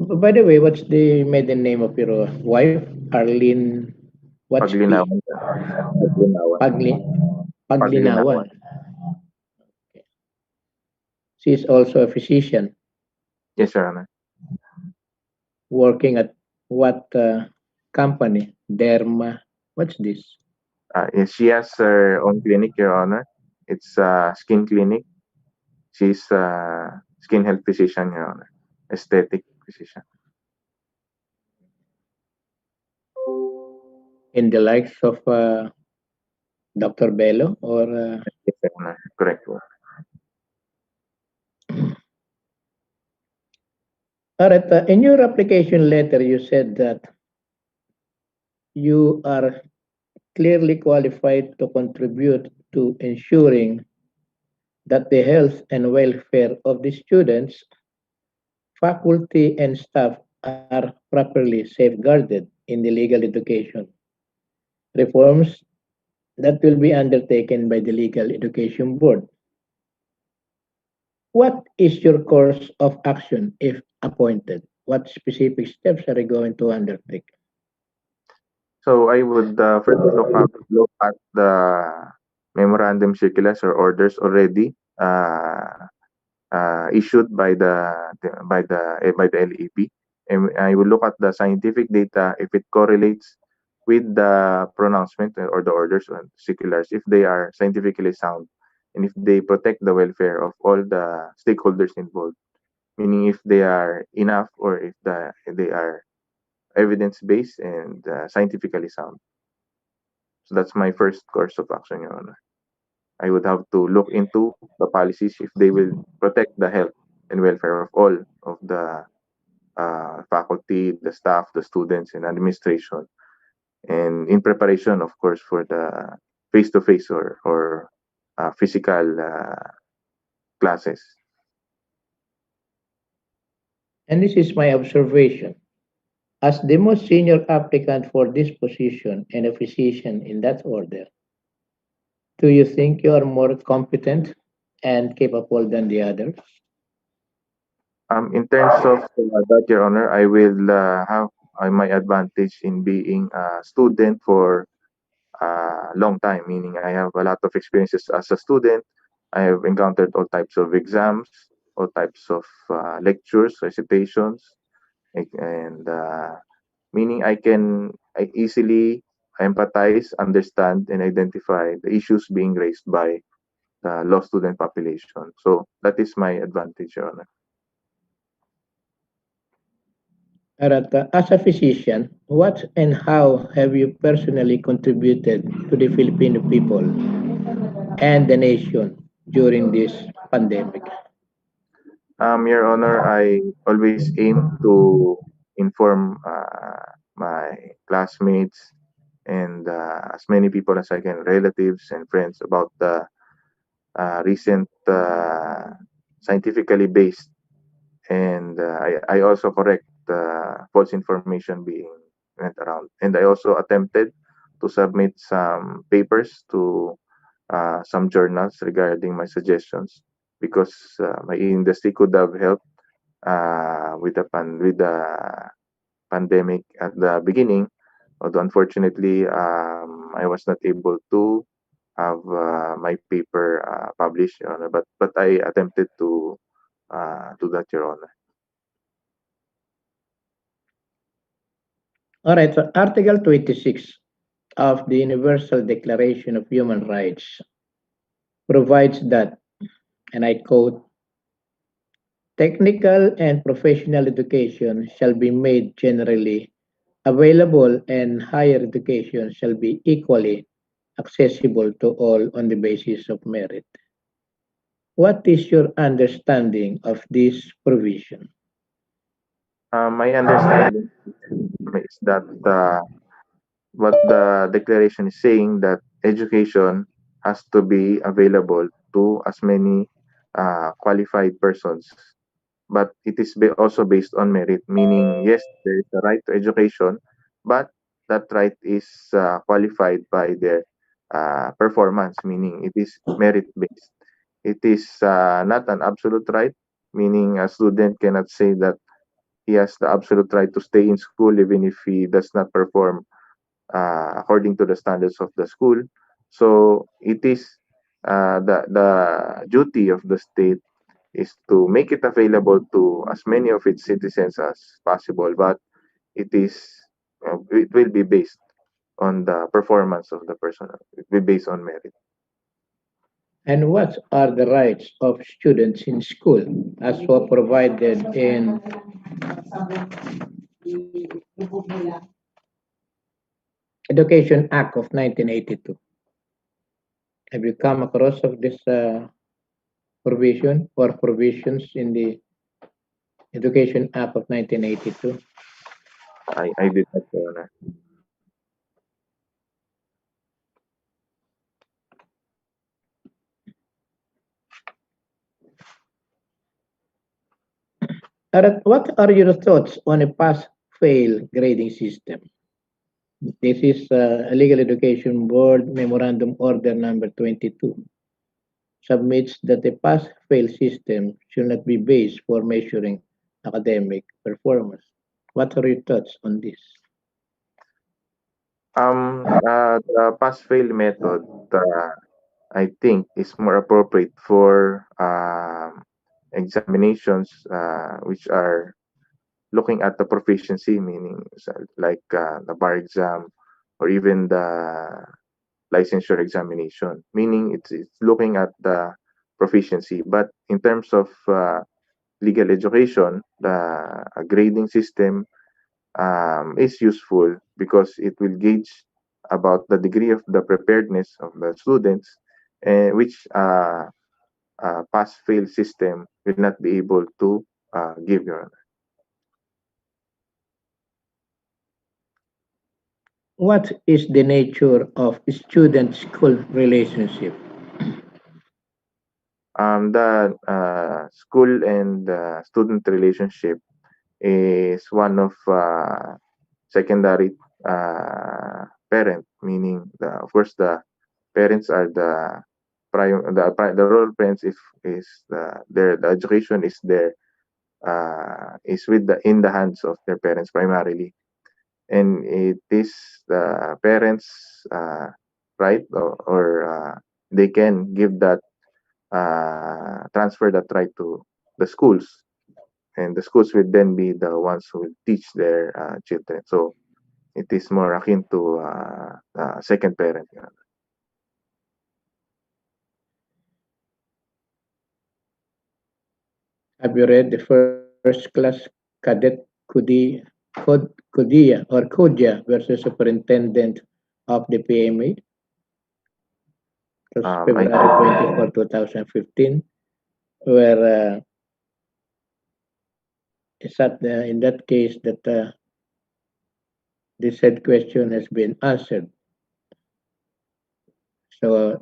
By the way, what's the maiden name of your wife? Arlene, what's P? Paglinawan. Paglinawan. Pagli, Paglinawan. Paglinawan. She is also a physician Yes, Your Honor. working at what company? Derma. What's this? Yes, she has her own clinic, Your Honor. It's a skin clinic. She's a skin health physician, Your Honor. Aesthetic physician. In the likes of Dr. Bello or Yes, Your Honor. Correct. all right, in your application letter, you said that you are clearly qualified to contribute to ensuring that the health and welfare of the students, faculty, and staff are properly safeguarded in the legal education reforms that will be undertaken by the Legal Education Board. What is your course of action if appointed? What specific steps are you going to undertake? So I would first look at the memorandum circulars or orders already issued by the LEP, and I will look at the scientific data if it correlates with the pronouncement or the orders or circulars if they are scientifically sound and if they protect the welfare of all the stakeholders involved. Meaning if they are enough or if they are evidence based and scientifically sound. So that's my first course of action, Your Honor. I would have to look into the policies if they will protect the health and welfare of all of the faculty, the staff, the students, and administration. And in preparation, of course, for the face-to-face or physical classes. And this is my observation. As the most senior applicant for this position and a physician in that order, do you think you are more competent and capable than the others? In terms of that, Your Honor, I will have my advantage in being a student for a long time, meaning I have a lot of experiences as a student. I have encountered all types of exams, all types of lectures, recitations, and meaning I easily empathize, understand, and identify the issues being raised by the law student population. So that is my advantage, Your Honor. Arata, as a physician, what and how have you personally contributed to the Filipino people and the nation during this pandemic? Your Honor, I always aim to inform my classmates and as many people as I can, relatives and friends, about the recent scientifically based and I also correct false information being went around. And I also attempted to submit some papers to some journals regarding my suggestions because my industry could have helped with the pandemic at the beginning. Although unfortunately, I was not able to have my paper published, Your Honor. But I attempted to do that, Your Honor. All right, so Article 26 of the Universal Declaration of Human Rights provides that, and I quote, technical and professional education shall be made generally available and higher education shall be equally accessible to all on the basis of merit. What is your understanding of this provision? My understanding is that what the declaration is saying that education has to be available to as many qualified persons, but it is also based on merit, meaning yes, there is a right to education, but that right is qualified by their performance, meaning it is merit based. It is not an absolute right, meaning a student cannot say that he has the absolute right to stay in school even if he does not perform according to the standards of the school. So it is the duty of the state is to make it available to as many of its citizens as possible, but it will be based on the performance of the person. It will be based on merit. And what are the rights of students in school as were provided in Education Act of 1982? Have you come across of this provision or provisions in the Education Act of 1982? I did not, Your Honor. Alright, what are your thoughts on a pass-fail grading system? This is a Legal Education Board Memorandum Order number 22. Submits that a pass-fail system should not be based for measuring academic performance. What are your thoughts on this? The pass-fail method, I think, is more appropriate for examinations which are looking at the proficiency, meaning like the bar exam or even the licensure examination, meaning it's looking at the proficiency. But in terms of legal education, the grading system is useful because it will gauge about the degree of the preparedness of the students, which pass-fail system will not be able to give, Your Honor. What is the nature of student-school relationship? The school and student relationship is one of secondary parent, meaning of course the parents are the the role of parents if is the education is there is with the in the hands of their parents primarily, and it is the parents right, or they can give that transfer that right to the schools, and the schools will then be the ones who will teach their children. So it is more akin to second parent. Have you read the first class cadet Kodia or Kodia versus superintendent of the PMA? It was I February 24, 2015, where it's in that case that the said question has been answered. So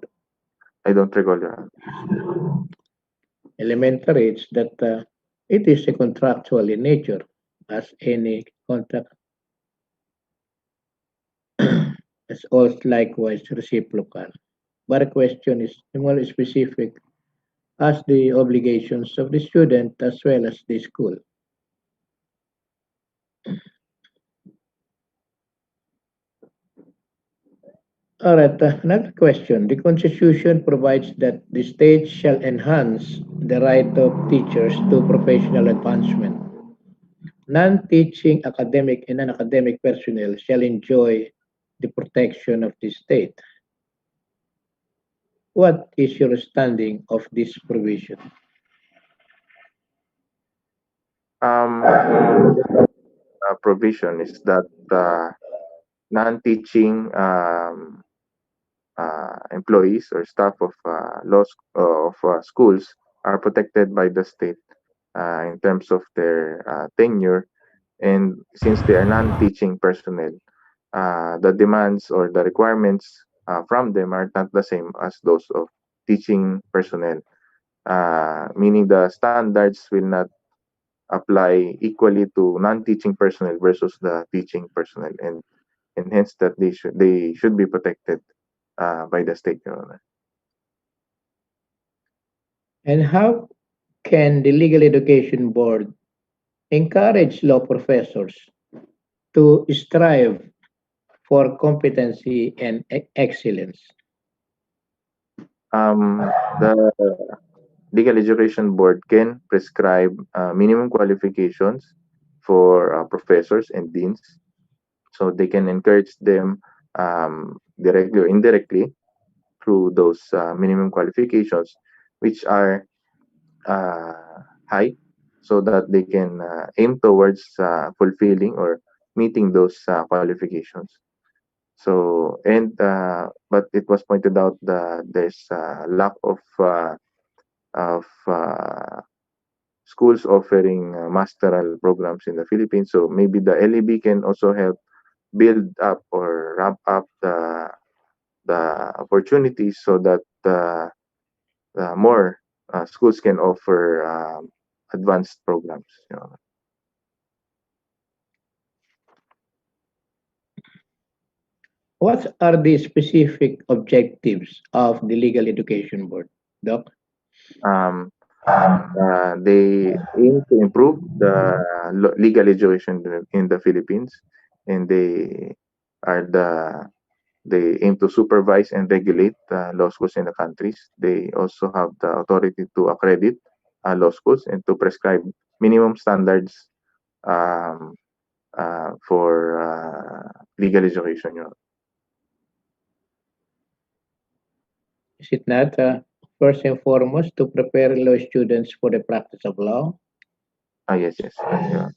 I don't recall. elementary, it's that it is a contractual in nature, as any contract, as also likewise reciprocal. But the question is more specific as the obligations of the student as well as the school. All right, another question. The Constitution provides that the state shall enhance the right of teachers to professional advancement. Non-teaching academic and non-academic personnel shall enjoy the protection of the state. What is your standing of this provision? Provision is that non-teaching employees or staff of schools are protected by the state in terms of their tenure, and since they are non-teaching personnel, the demands or the requirements from them are not the same as those of teaching personnel. meaning the standards will not apply equally to non-teaching personnel versus the teaching personnel, and hence that they should be protected by the state, Your Honor. And how can the Legal Education Board encourage law professors to strive for competency and excellence? The Legal Education Board can prescribe minimum qualifications for professors and deans, so they can encourage them directly or indirectly through those minimum qualifications, which are high, so that they can aim towards fulfilling or meeting those qualifications. So, and but it was pointed out that there's lack of schools offering masteral programs in the Philippines. So maybe the LEB can also help build up or ramp up the opportunities, so that more schools can offer advanced programs. What are the specific objectives of the Legal Education Board, Doc? Um, they aim to improve the legal education in the Philippines, and are the they aim to supervise and regulate law schools in the countries. They also have the authority to accredit law schools and to prescribe minimum standards um, for legal education. Is it not first and foremost to prepare law students for the practice of law? Yes, yes. Yeah.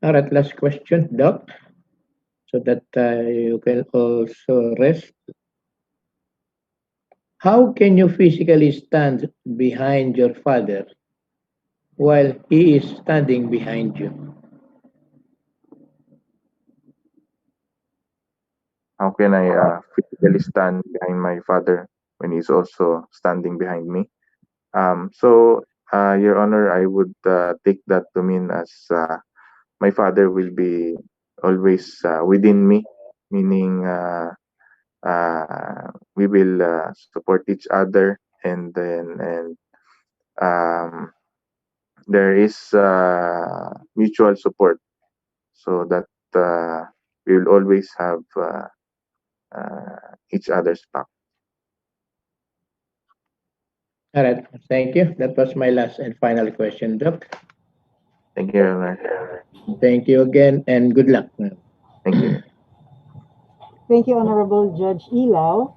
All right, last question, Doc, so that you can also rest. How can you physically stand behind your father while he is standing behind you? How can I physically stand behind my father when he's also standing behind me? So, Your Honor, I would take that to mean as my father will be always within me, meaning we will support each other, and um, there is mutual support, so that we will always have each other's back. All right, thank you. That was my last and final question, Doc. Thank you, Your Honor. Thank you again and good luck. Thank you. Thank you, Honorable Judge Ilaw.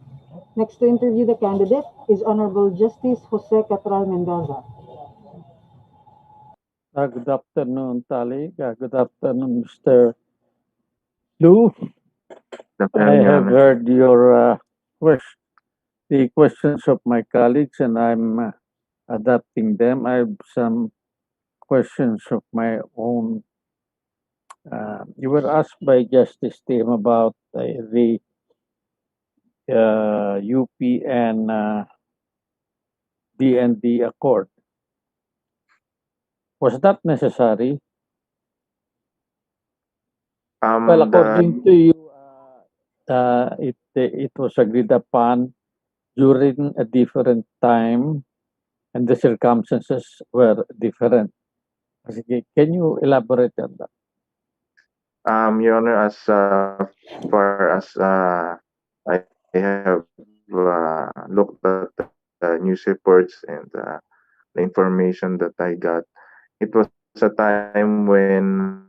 Next to interview the candidate is Honorable Justice Jose Catral Mendoza. Good afternoon, Tali. Good afternoon, Mr. Lu. Good I afternoon, Your have Honor. heard your the questions of my colleagues, and I'm adapting them. I have some questions of my own. You were asked by Justice Tim about the UP and DND Accord. Was that necessary? Well, according to you, it was agreed upon during a different time and the circumstances were different. Sige, can you elaborate on that? Your Honor, as far as I have looked at the news reports and the information that I got, it was a time when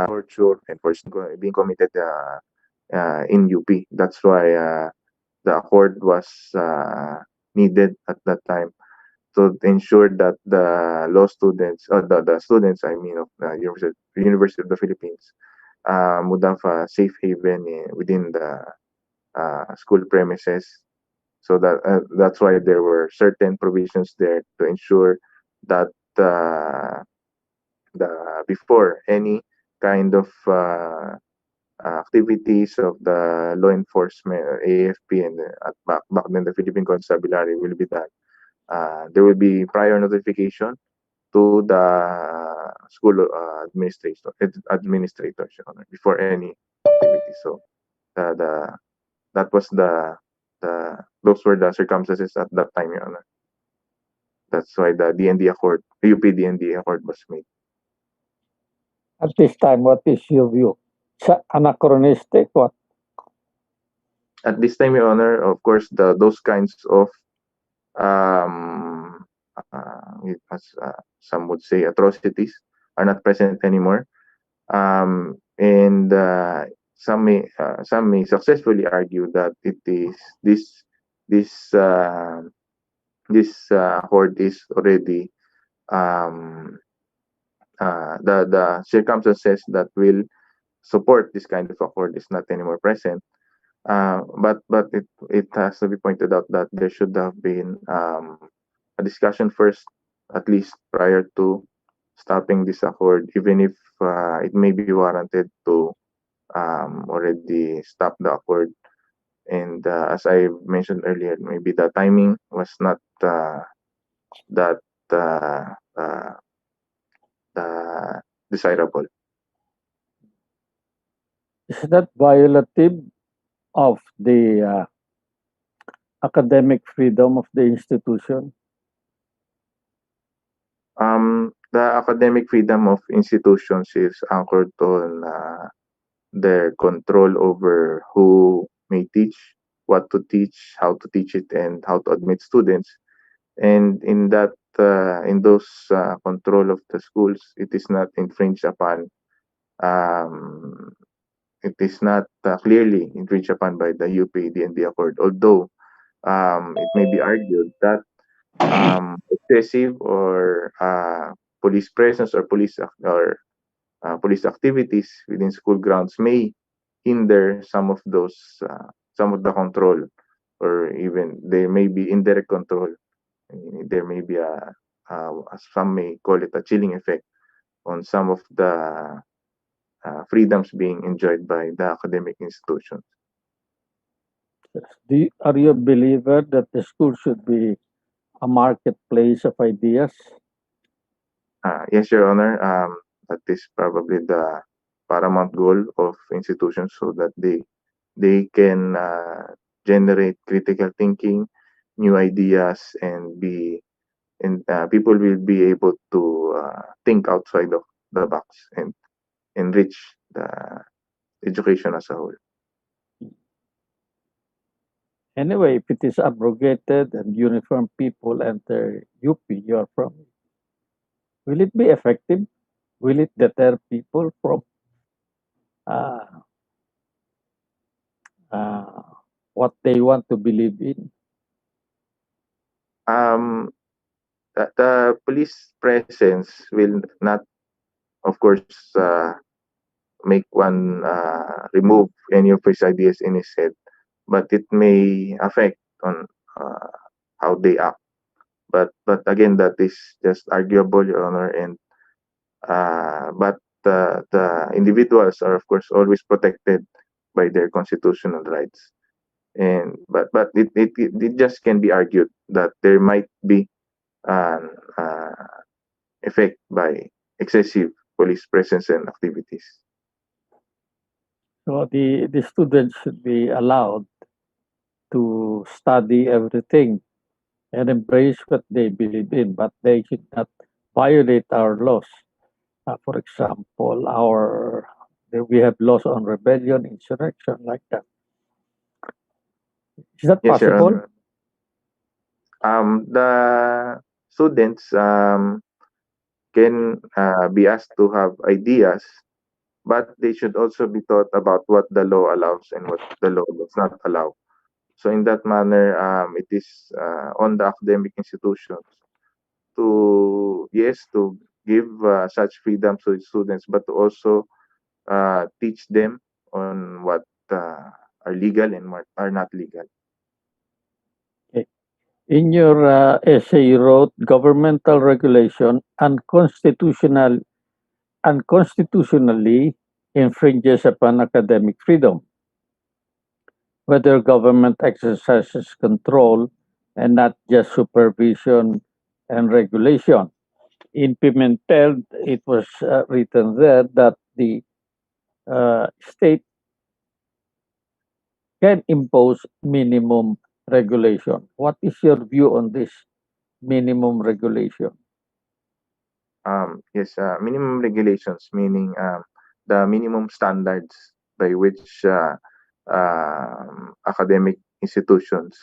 torture and forced being committed in UP. That's why the accord was needed at that time, to ensure that the law students, or the students, I mean, of the University of the Philippines would have a safe haven within the school premises. So that's why there were certain provisions there to ensure that the before any kind of activities of the law enforcement or AFP and back then the Philippine Constabulary will be done. There will be prior notification to the school administrators, Your Honor, before any activity. So the that was the those were the circumstances at that time, Your Honor. That's why the DND Accord, UP DND Accord was made. At this time, what is your view? Anachronistic? What? At this time, Your Honor, of course, those kinds of um, as some would say atrocities are not present anymore. And some may successfully argue that it is this accord is already um, the circumstances that will support this kind of accord is not anymore present. But it has to be pointed out that there should have been a discussion first, at least prior to stopping this accord, even if it may be warranted to already stop the accord. And as I mentioned earlier, maybe the timing was not that uh, uh, desirable. Is that violative of the academic freedom of the institution? The academic freedom of institutions is anchored on their control over who may teach, what to teach, how to teach it, and how to admit students. And in those control of the schools, it is not infringed upon. Um, it is not clearly infringed upon by the UP DND Accord. Although it may be argued that excessive or police presence or police activities within school grounds may hinder some of the control, or even there may be indirect control. There may be as some may call it, a chilling effect on some of the freedoms being enjoyed by the academic institutions. Are you a believer that the school should be a marketplace of ideas? Yes, Your Honor. That is probably the paramount goal of institutions, so that they can generate critical thinking, new ideas, and people will be able to think outside of the box and enrich the education as a whole. Anyway, if it is abrogated and uniform people enter UP you're from, will it be effective? Will it deter people from uh, uh, what they want to believe in? Um, the police presence will not, of course, make one remove any of his ideas in his head, but it may affect on uh, how they act. But again, that is just arguable, Your Honor. And but the individuals are, of course, always protected by their constitutional rights. And it just can be argued that there might be an effect by excessive police presence and activities. So the students should be allowed to study everything and embrace what they believe in, but they should not violate our laws. For example, we have laws on rebellion, insurrection, like that. Is that Yes, Your possible? Honor. The students can be asked to have ideas, but they should also be taught about what the law allows and what the law does not allow. So in that manner, it is on the academic institutions to, yes, to give such freedom to the students, but to also teach them on what are legal and what are not legal. Okay. In your essay, you wrote governmental regulation unconstitutionally infringes upon academic freedom, whether government exercises control and not just supervision and regulation. In Pimentel, it was written there that the state can impose minimum regulation. What is your view on this minimum regulation? Yes, minimum regulations, meaning the minimum standards by which academic institutions,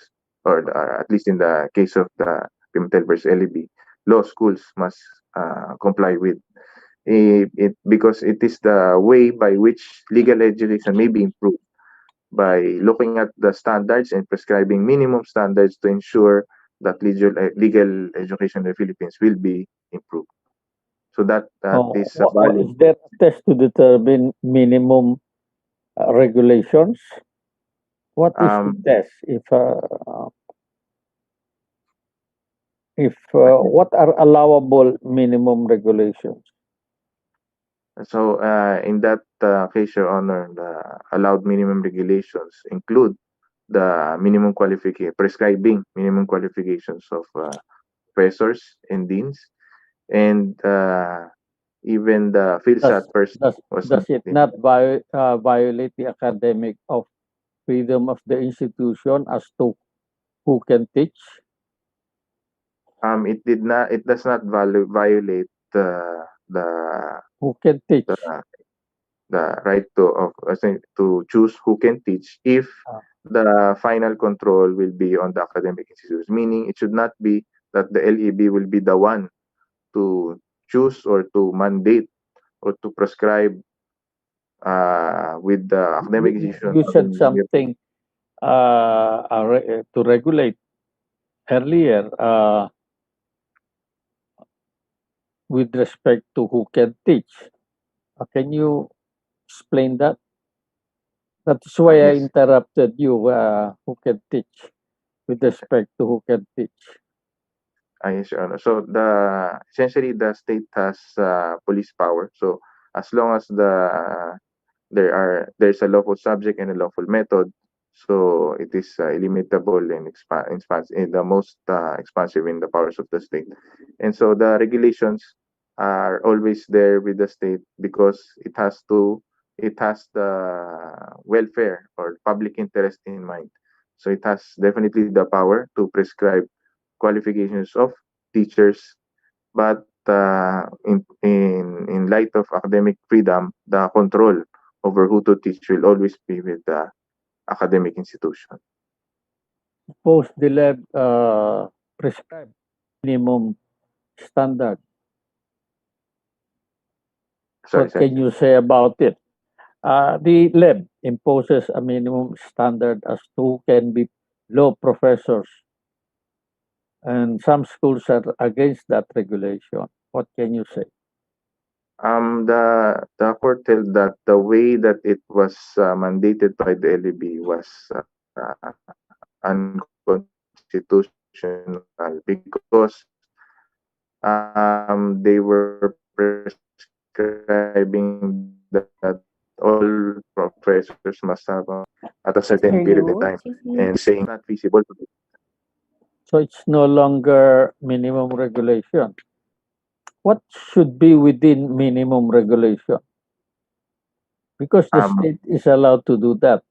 or at least in the case of the Pimentel versus LEB, law schools must comply with. Because it is the way by which legal education may be improved by looking at the standards and prescribing minimum standards to ensure that legal education in the Philippines will be improved. So that is a valid. Is there a test to determine minimum regulations? What is the Um, test? If what are allowable minimum regulations? so in that case, Your Honor, the allowed minimum regulations include the minimum qualification, prescribing minimum qualifications of professors and deans, and even the Does PhilSat person does was does not it in. not violate the academic of freedom of the institution as to who can teach? It does not violate the Who can teach? the the right to choose who can teach if Uh, the final control will be on the academic institutions. Meaning, it should not be that the LEB will be the one to choose or to mandate or to prescribe with the academic institution. you said something to regulate earlier with respect to who can teach. Can you explain that? That's why I Yes. interrupted you. Who can teach with respect to who can teach? Yes, Your Honor. So essentially the state has police power. So as long as there's a lawful subject and a lawful method, so it is illimitable and the most expansive in the powers of the state. And so the regulations are always there with the state because it has the welfare or public interest in mind. So it has definitely the power to prescribe qualifications of teachers, but in light of academic freedom, the control over who to teach will always be with the academic institution. Suppose the lab prescribe minimum standard. Sorry, What sorry, can sir. you say about it? The lab imposes a minimum standard as to who can be law professors, and some schools are against that regulation. What can you say? The court held that the way that it was mandated by the LEB was unconstitutional because they were prescribing that all professors must have at a certain period in time, Hear and you, saying that JC. it's not feasible to do. So it's no longer minimum regulation. What should be within minimum regulation? Because the Um, state is allowed to do that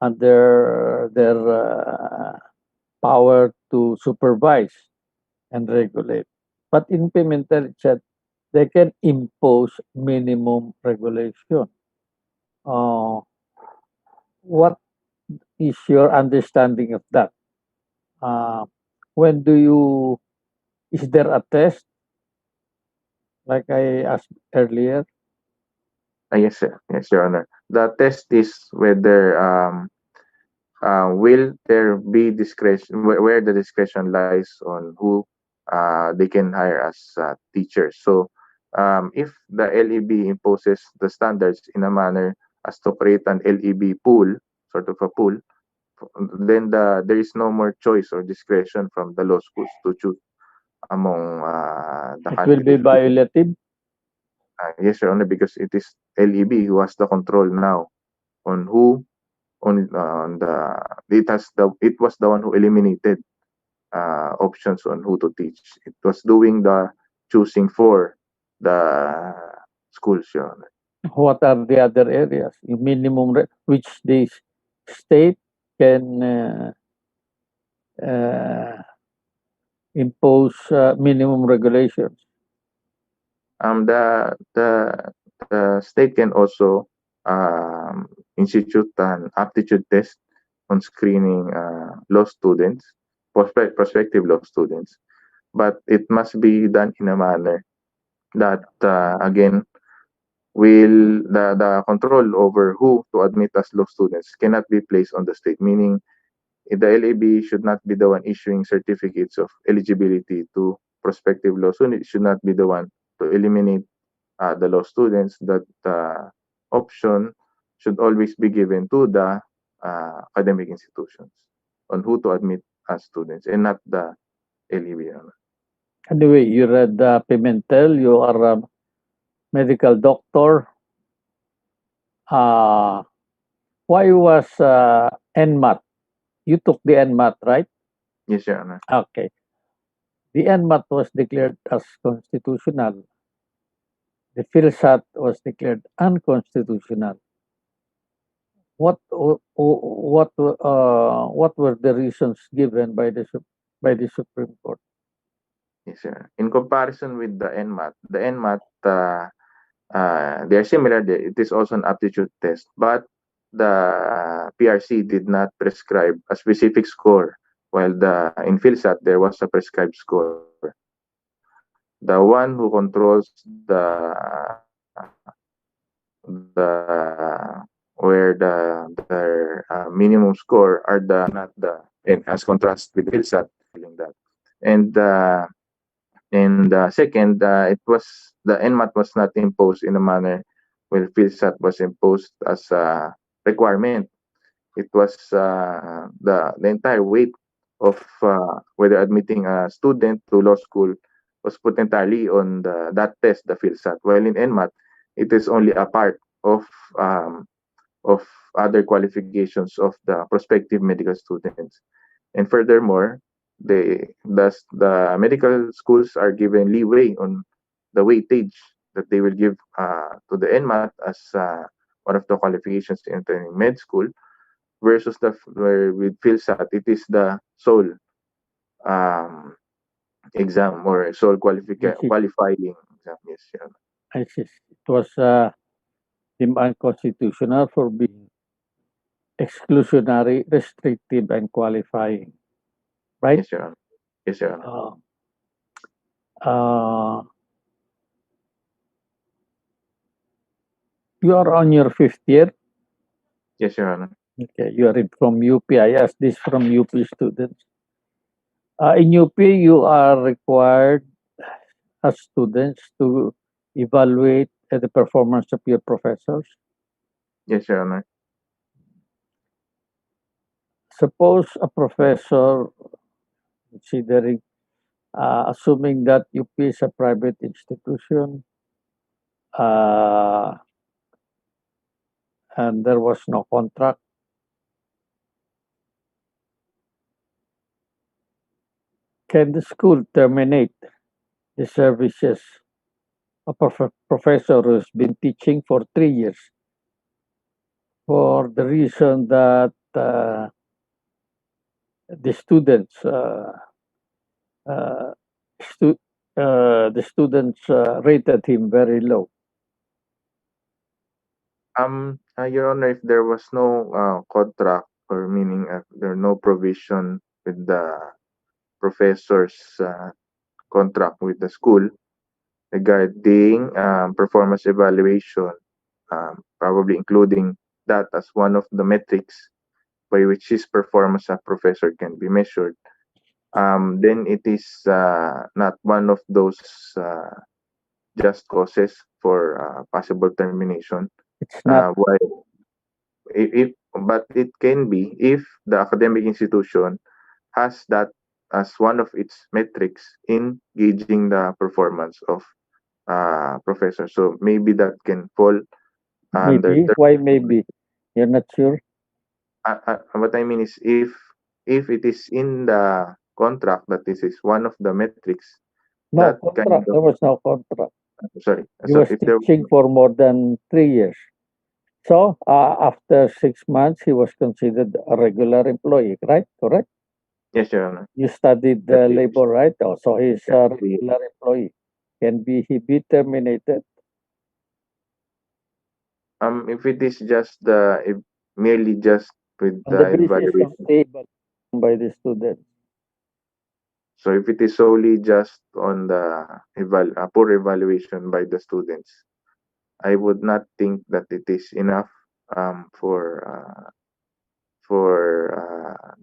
under their power to supervise and regulate. But in Pimentel, it said they can impose minimum regulation. Uh, what is your understanding of that? Uh, when do you, is there a test, like I asked earlier? yes, sir. Yes, Your Honor. The test is whether will there be discretion where the discretion lies on who they can hire as teachers. So if the LEB imposes the standards in a manner as to create an LEB pool, sort of a pool, there is no more choice or discretion from the law schools to choose among the It will be candidates. violative. Yes, Your Honor, because it is LEB who has the control now on who on the it was the one who eliminated options on who to teach. It was doing the choosing for the schools, Your Honor. What are the other areas? Yung minimum which the state can impose minimum regulations. The state can also institute an aptitude test on screening law students, prospective law students, but it must be done in a manner that again will the control over who to admit as law students cannot be placed on the state, meaning the LAB should not be the one issuing certificates of eligibility to prospective law students. It should not be the one to eliminate the law students. That option should always be given to the academic institutions on who to admit as students and not the LAB. Anyway, you read Pimentel, you are a medical doctor. Why was NMAT? You took the NMAT, right? Yes, Your Honor. Okay. The NMAT was declared as constitutional. The PhilSat was declared unconstitutional. What were the reasons given by the Supreme Court? Yes, sir. In comparison with the NMAT, they are similar. It is also an aptitude test, but the PRC did not prescribe a specific score, while in PhilSat there was a prescribed score. The one who controls their minimum score are not the and as contrast with PhilSat that. And second, it was the NMAT was not imposed in a manner where PhilSat was imposed as a requirement. It was the entire weight of whether admitting a student to law school was put entirely on that test, the PhilSat. While in NMAT, it is only a part um, of other qualifications of the prospective medical students. And furthermore, the medical schools are given leeway on the weightage that they will give to the NMAT as one of the qualifications to entering med school versus where with PhilSat, it is the sole um, exam or sole qualifying exam. Yes, yeah. I see. It was deemed unconstitutional for being exclusionary, restrictive, and qualifying. Right? Yes, Your Honor. Yes, Your Honor. Uh, you are on your 5th year. Yes, Your Honor. Okay, you are from UP. I asked this from UP students. In UP, you are required as students to evaluate the performance of your professors. Yes, Your Honor. Suppose a professor, considering, assuming that UP is a private institution, and there was no contract, can the school terminate the services of a professor who's been teaching for 3 years for the reason that the students uh, the students rated him very low? Your Honor, if there was no contract or meaning there are no provision with the professor's contract with the school regarding performance evaluation, probably including that as one of the metrics by which his performance as professor can be measured, then it is not one of those just causes for possible termination. It's not. While if but it can be if the academic institution has that as one of its metrics in gauging the performance of professors. So maybe that can fall under Maybe. Why maybe? You're not sure? what I mean is if it is in the contract that this is one of the metrics No that kind contract. of There was no contract. sorry He so was if there teaching for more than 3 years. So after 6 months, he was considered a regular employee, right? Correct? yes your honor You studied that is labor, right? Oh, so he's yeah, a regular employee. Can be he be terminated if it is just the if merely just with on the the basis of evaluation. the evaluation by the student? So if it is solely just on the poor evaluation by the students, I would not think that it is enough for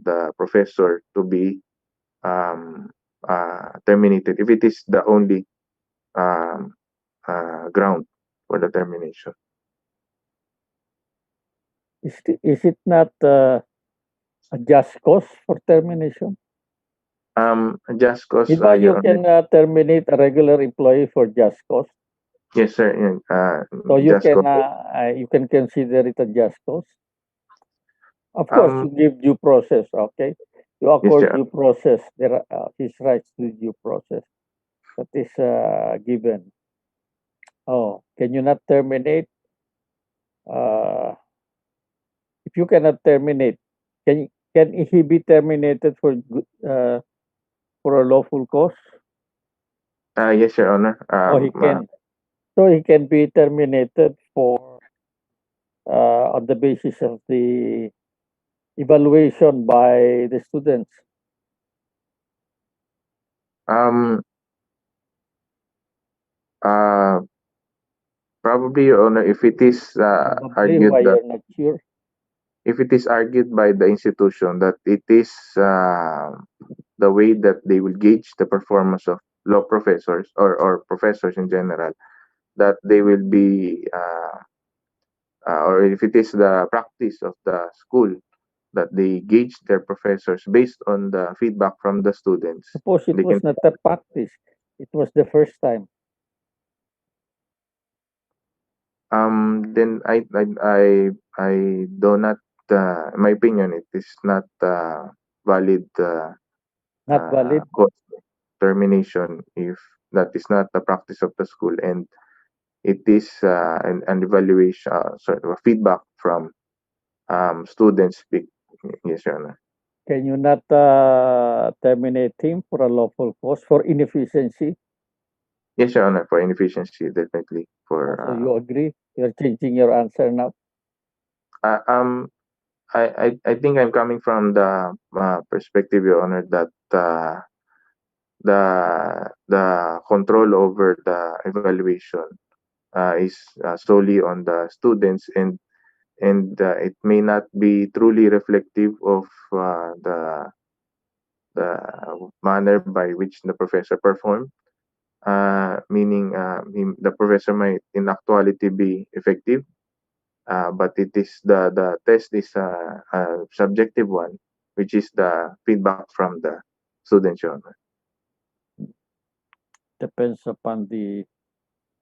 the professor to be terminated. If it is the only um, ground for the termination, Is it not a just cause for termination? just cause You your honor, can terminate a regular employee for just cause. yes sir, So just cause. you can consider it a just cause. Of course, Um, you give due process. Okay, you yes accord sir. due process. There are his rights to due process that is given. Oh, can you not terminate? Uh, if you cannot terminate, can he be terminated for a lawful cause? Yes your honor. Or he can. So he can be terminated for on the basis of the evaluation by the students. Um, uh, Probably your honor, if it is Probably argued why that you're not sure. if it is argued by the institution that it is the way that they will gauge the performance of law professors or professors in general, that they will be or if it is the practice of the school that they gauge their professors based on the feedback from the students, Suppose it they can was not a practice. It was the first time. then I do not in my opinion it is not valid Not valid. cause termination if that is not the practice of the school and it is an evaluation sort of a feedback from students. Yes your honor. Can you not terminate him for a lawful cause for inefficiency? Yes your honor, for inefficiency definitely So for you agree? You're changing your answer now. uh, um I think I'm coming from the perspective, Your Honor, that the control over the evaluation is solely on the students, and it may not be truly reflective of the manner by which the professor performed. Meaning, the professor might in actuality be effective, but it is the test is a subjective one, which is the feedback from the students, Your Honor. Depends upon the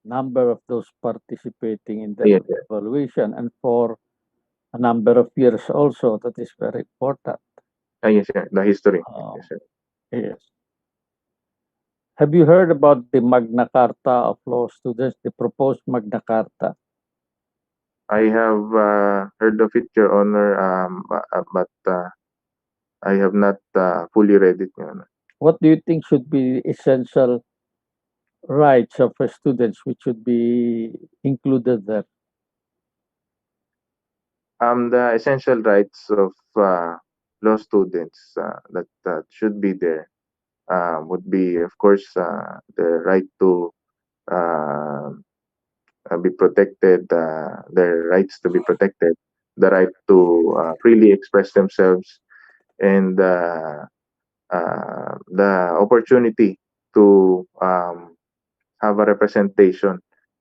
number of those participating in the Yes, yes. evaluation and for a number of years also. That is very important. Yes, sir. The history. Yes, Um, sir. yes. Have you heard about the Magna Carta of law students, the proposed Magna Carta? I have heard of it, Your Honor, but I have not fully read it, Your Honor. What do you think should be essential rights of students which should be included there? The essential rights of law students that should be there would be, of course, the right to uh, be protected, their rights to be protected, the right to freely express themselves, and the opportunity to have a representation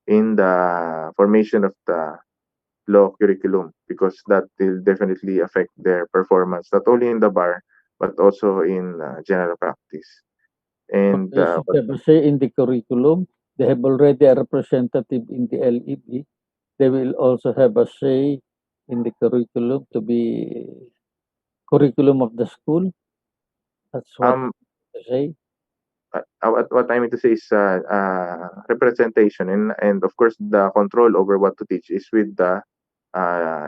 in the formation of the law curriculum, because that will definitely affect their performance, not only in the bar, but also in general practice. And They should have a say in the curriculum. They have already a representative in the LEB. They will also have a say in the curriculum to be curriculum of the school. That's what they say. what I mean to say is representation, and of course the control over what to teach is with the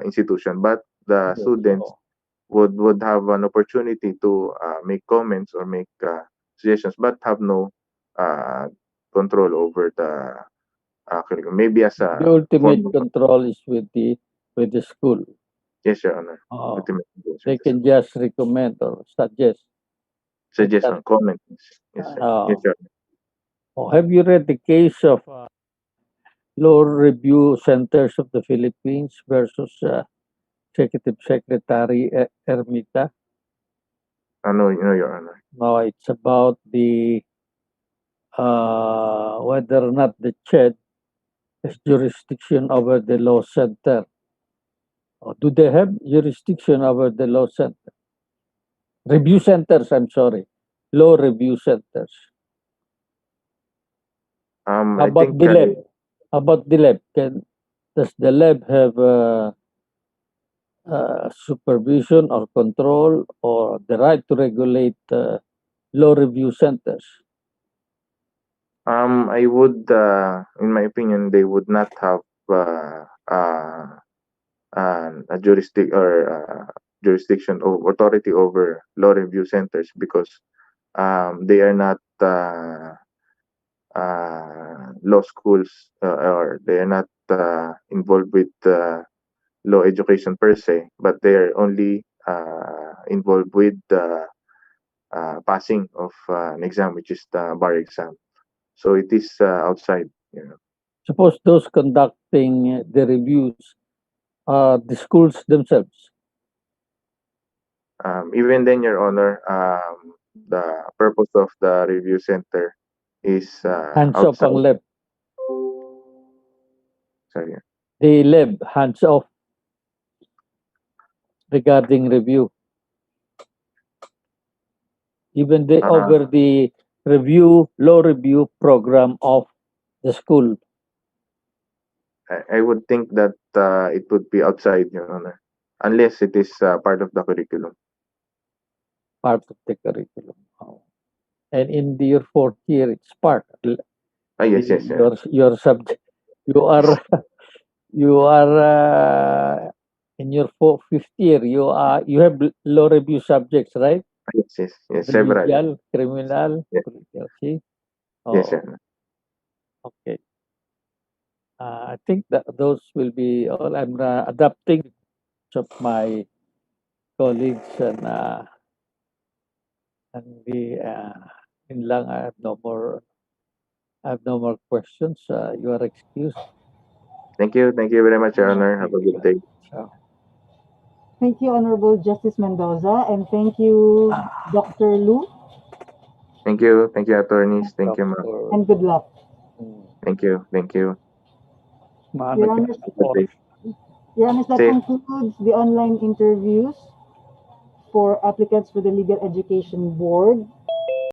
institution, but the Yes, students oo. would have an opportunity to make comments or make suggestions, but have no uh, control over the curriculum. Maybe as The a ultimate form of, control is with the school. yes, Your Honor, Oo. ultimate goals with They the can school. just recommend or suggest. But that, Suggestion, comment, yes, sir. Yes, Your Honor. have you read the case of Law Review Centers of the Philippines versus Executive Secretary Ermita? No, Your Honor. No, it's about the whether or not the CHED has jurisdiction over the law center. Or do they have jurisdiction over the law center? Review centers, I'm sorry. Law review centers. How I about think the lab? How about the lab? Does the lab have supervision or control or the right to regulate law review centers? I would, in my opinion, they would not have a jurisdiction or authority over law review centers, because they are not law schools, or they are not involved with law education per se, but they are only involved with the passing of an exam, which is the bar exam. So it is outside, you know. Suppose those conducting the reviews are the schools themselves. Even then, Your Honor, the purpose of the review center is Hands off ang outside. lab. Sorry. The lab, hands off regarding review. Even they over the law review program of the school. I would think that it would be outside, Your Honor, unless it is part of the curriculum. Part of the curriculum. Oh. And in your fourth year, it's part. Yes, yes, yeah. Your subject. You are you are in your fifth year. You have law review subjects, right? Yes, several. Legal, criminal, Yes, political. See? yes, Oh, Your Honor. okay. I think that those will be all. I'm adapting of my colleagues and the in lang. I have no more. I have no more questions. You are excused. Thank you very much, Your Honor. Have a Okay. good day. So, Thank you, Honorable Justice Mendoza, and thank you, Dr. Lu, Thank you, attorneys. Thank you, ma'am. Dr. and good luck. Thank you. Your Honors, Have a good day. Your Honors, that Safe. concludes the online interviews for applicants for the Legal Education Board.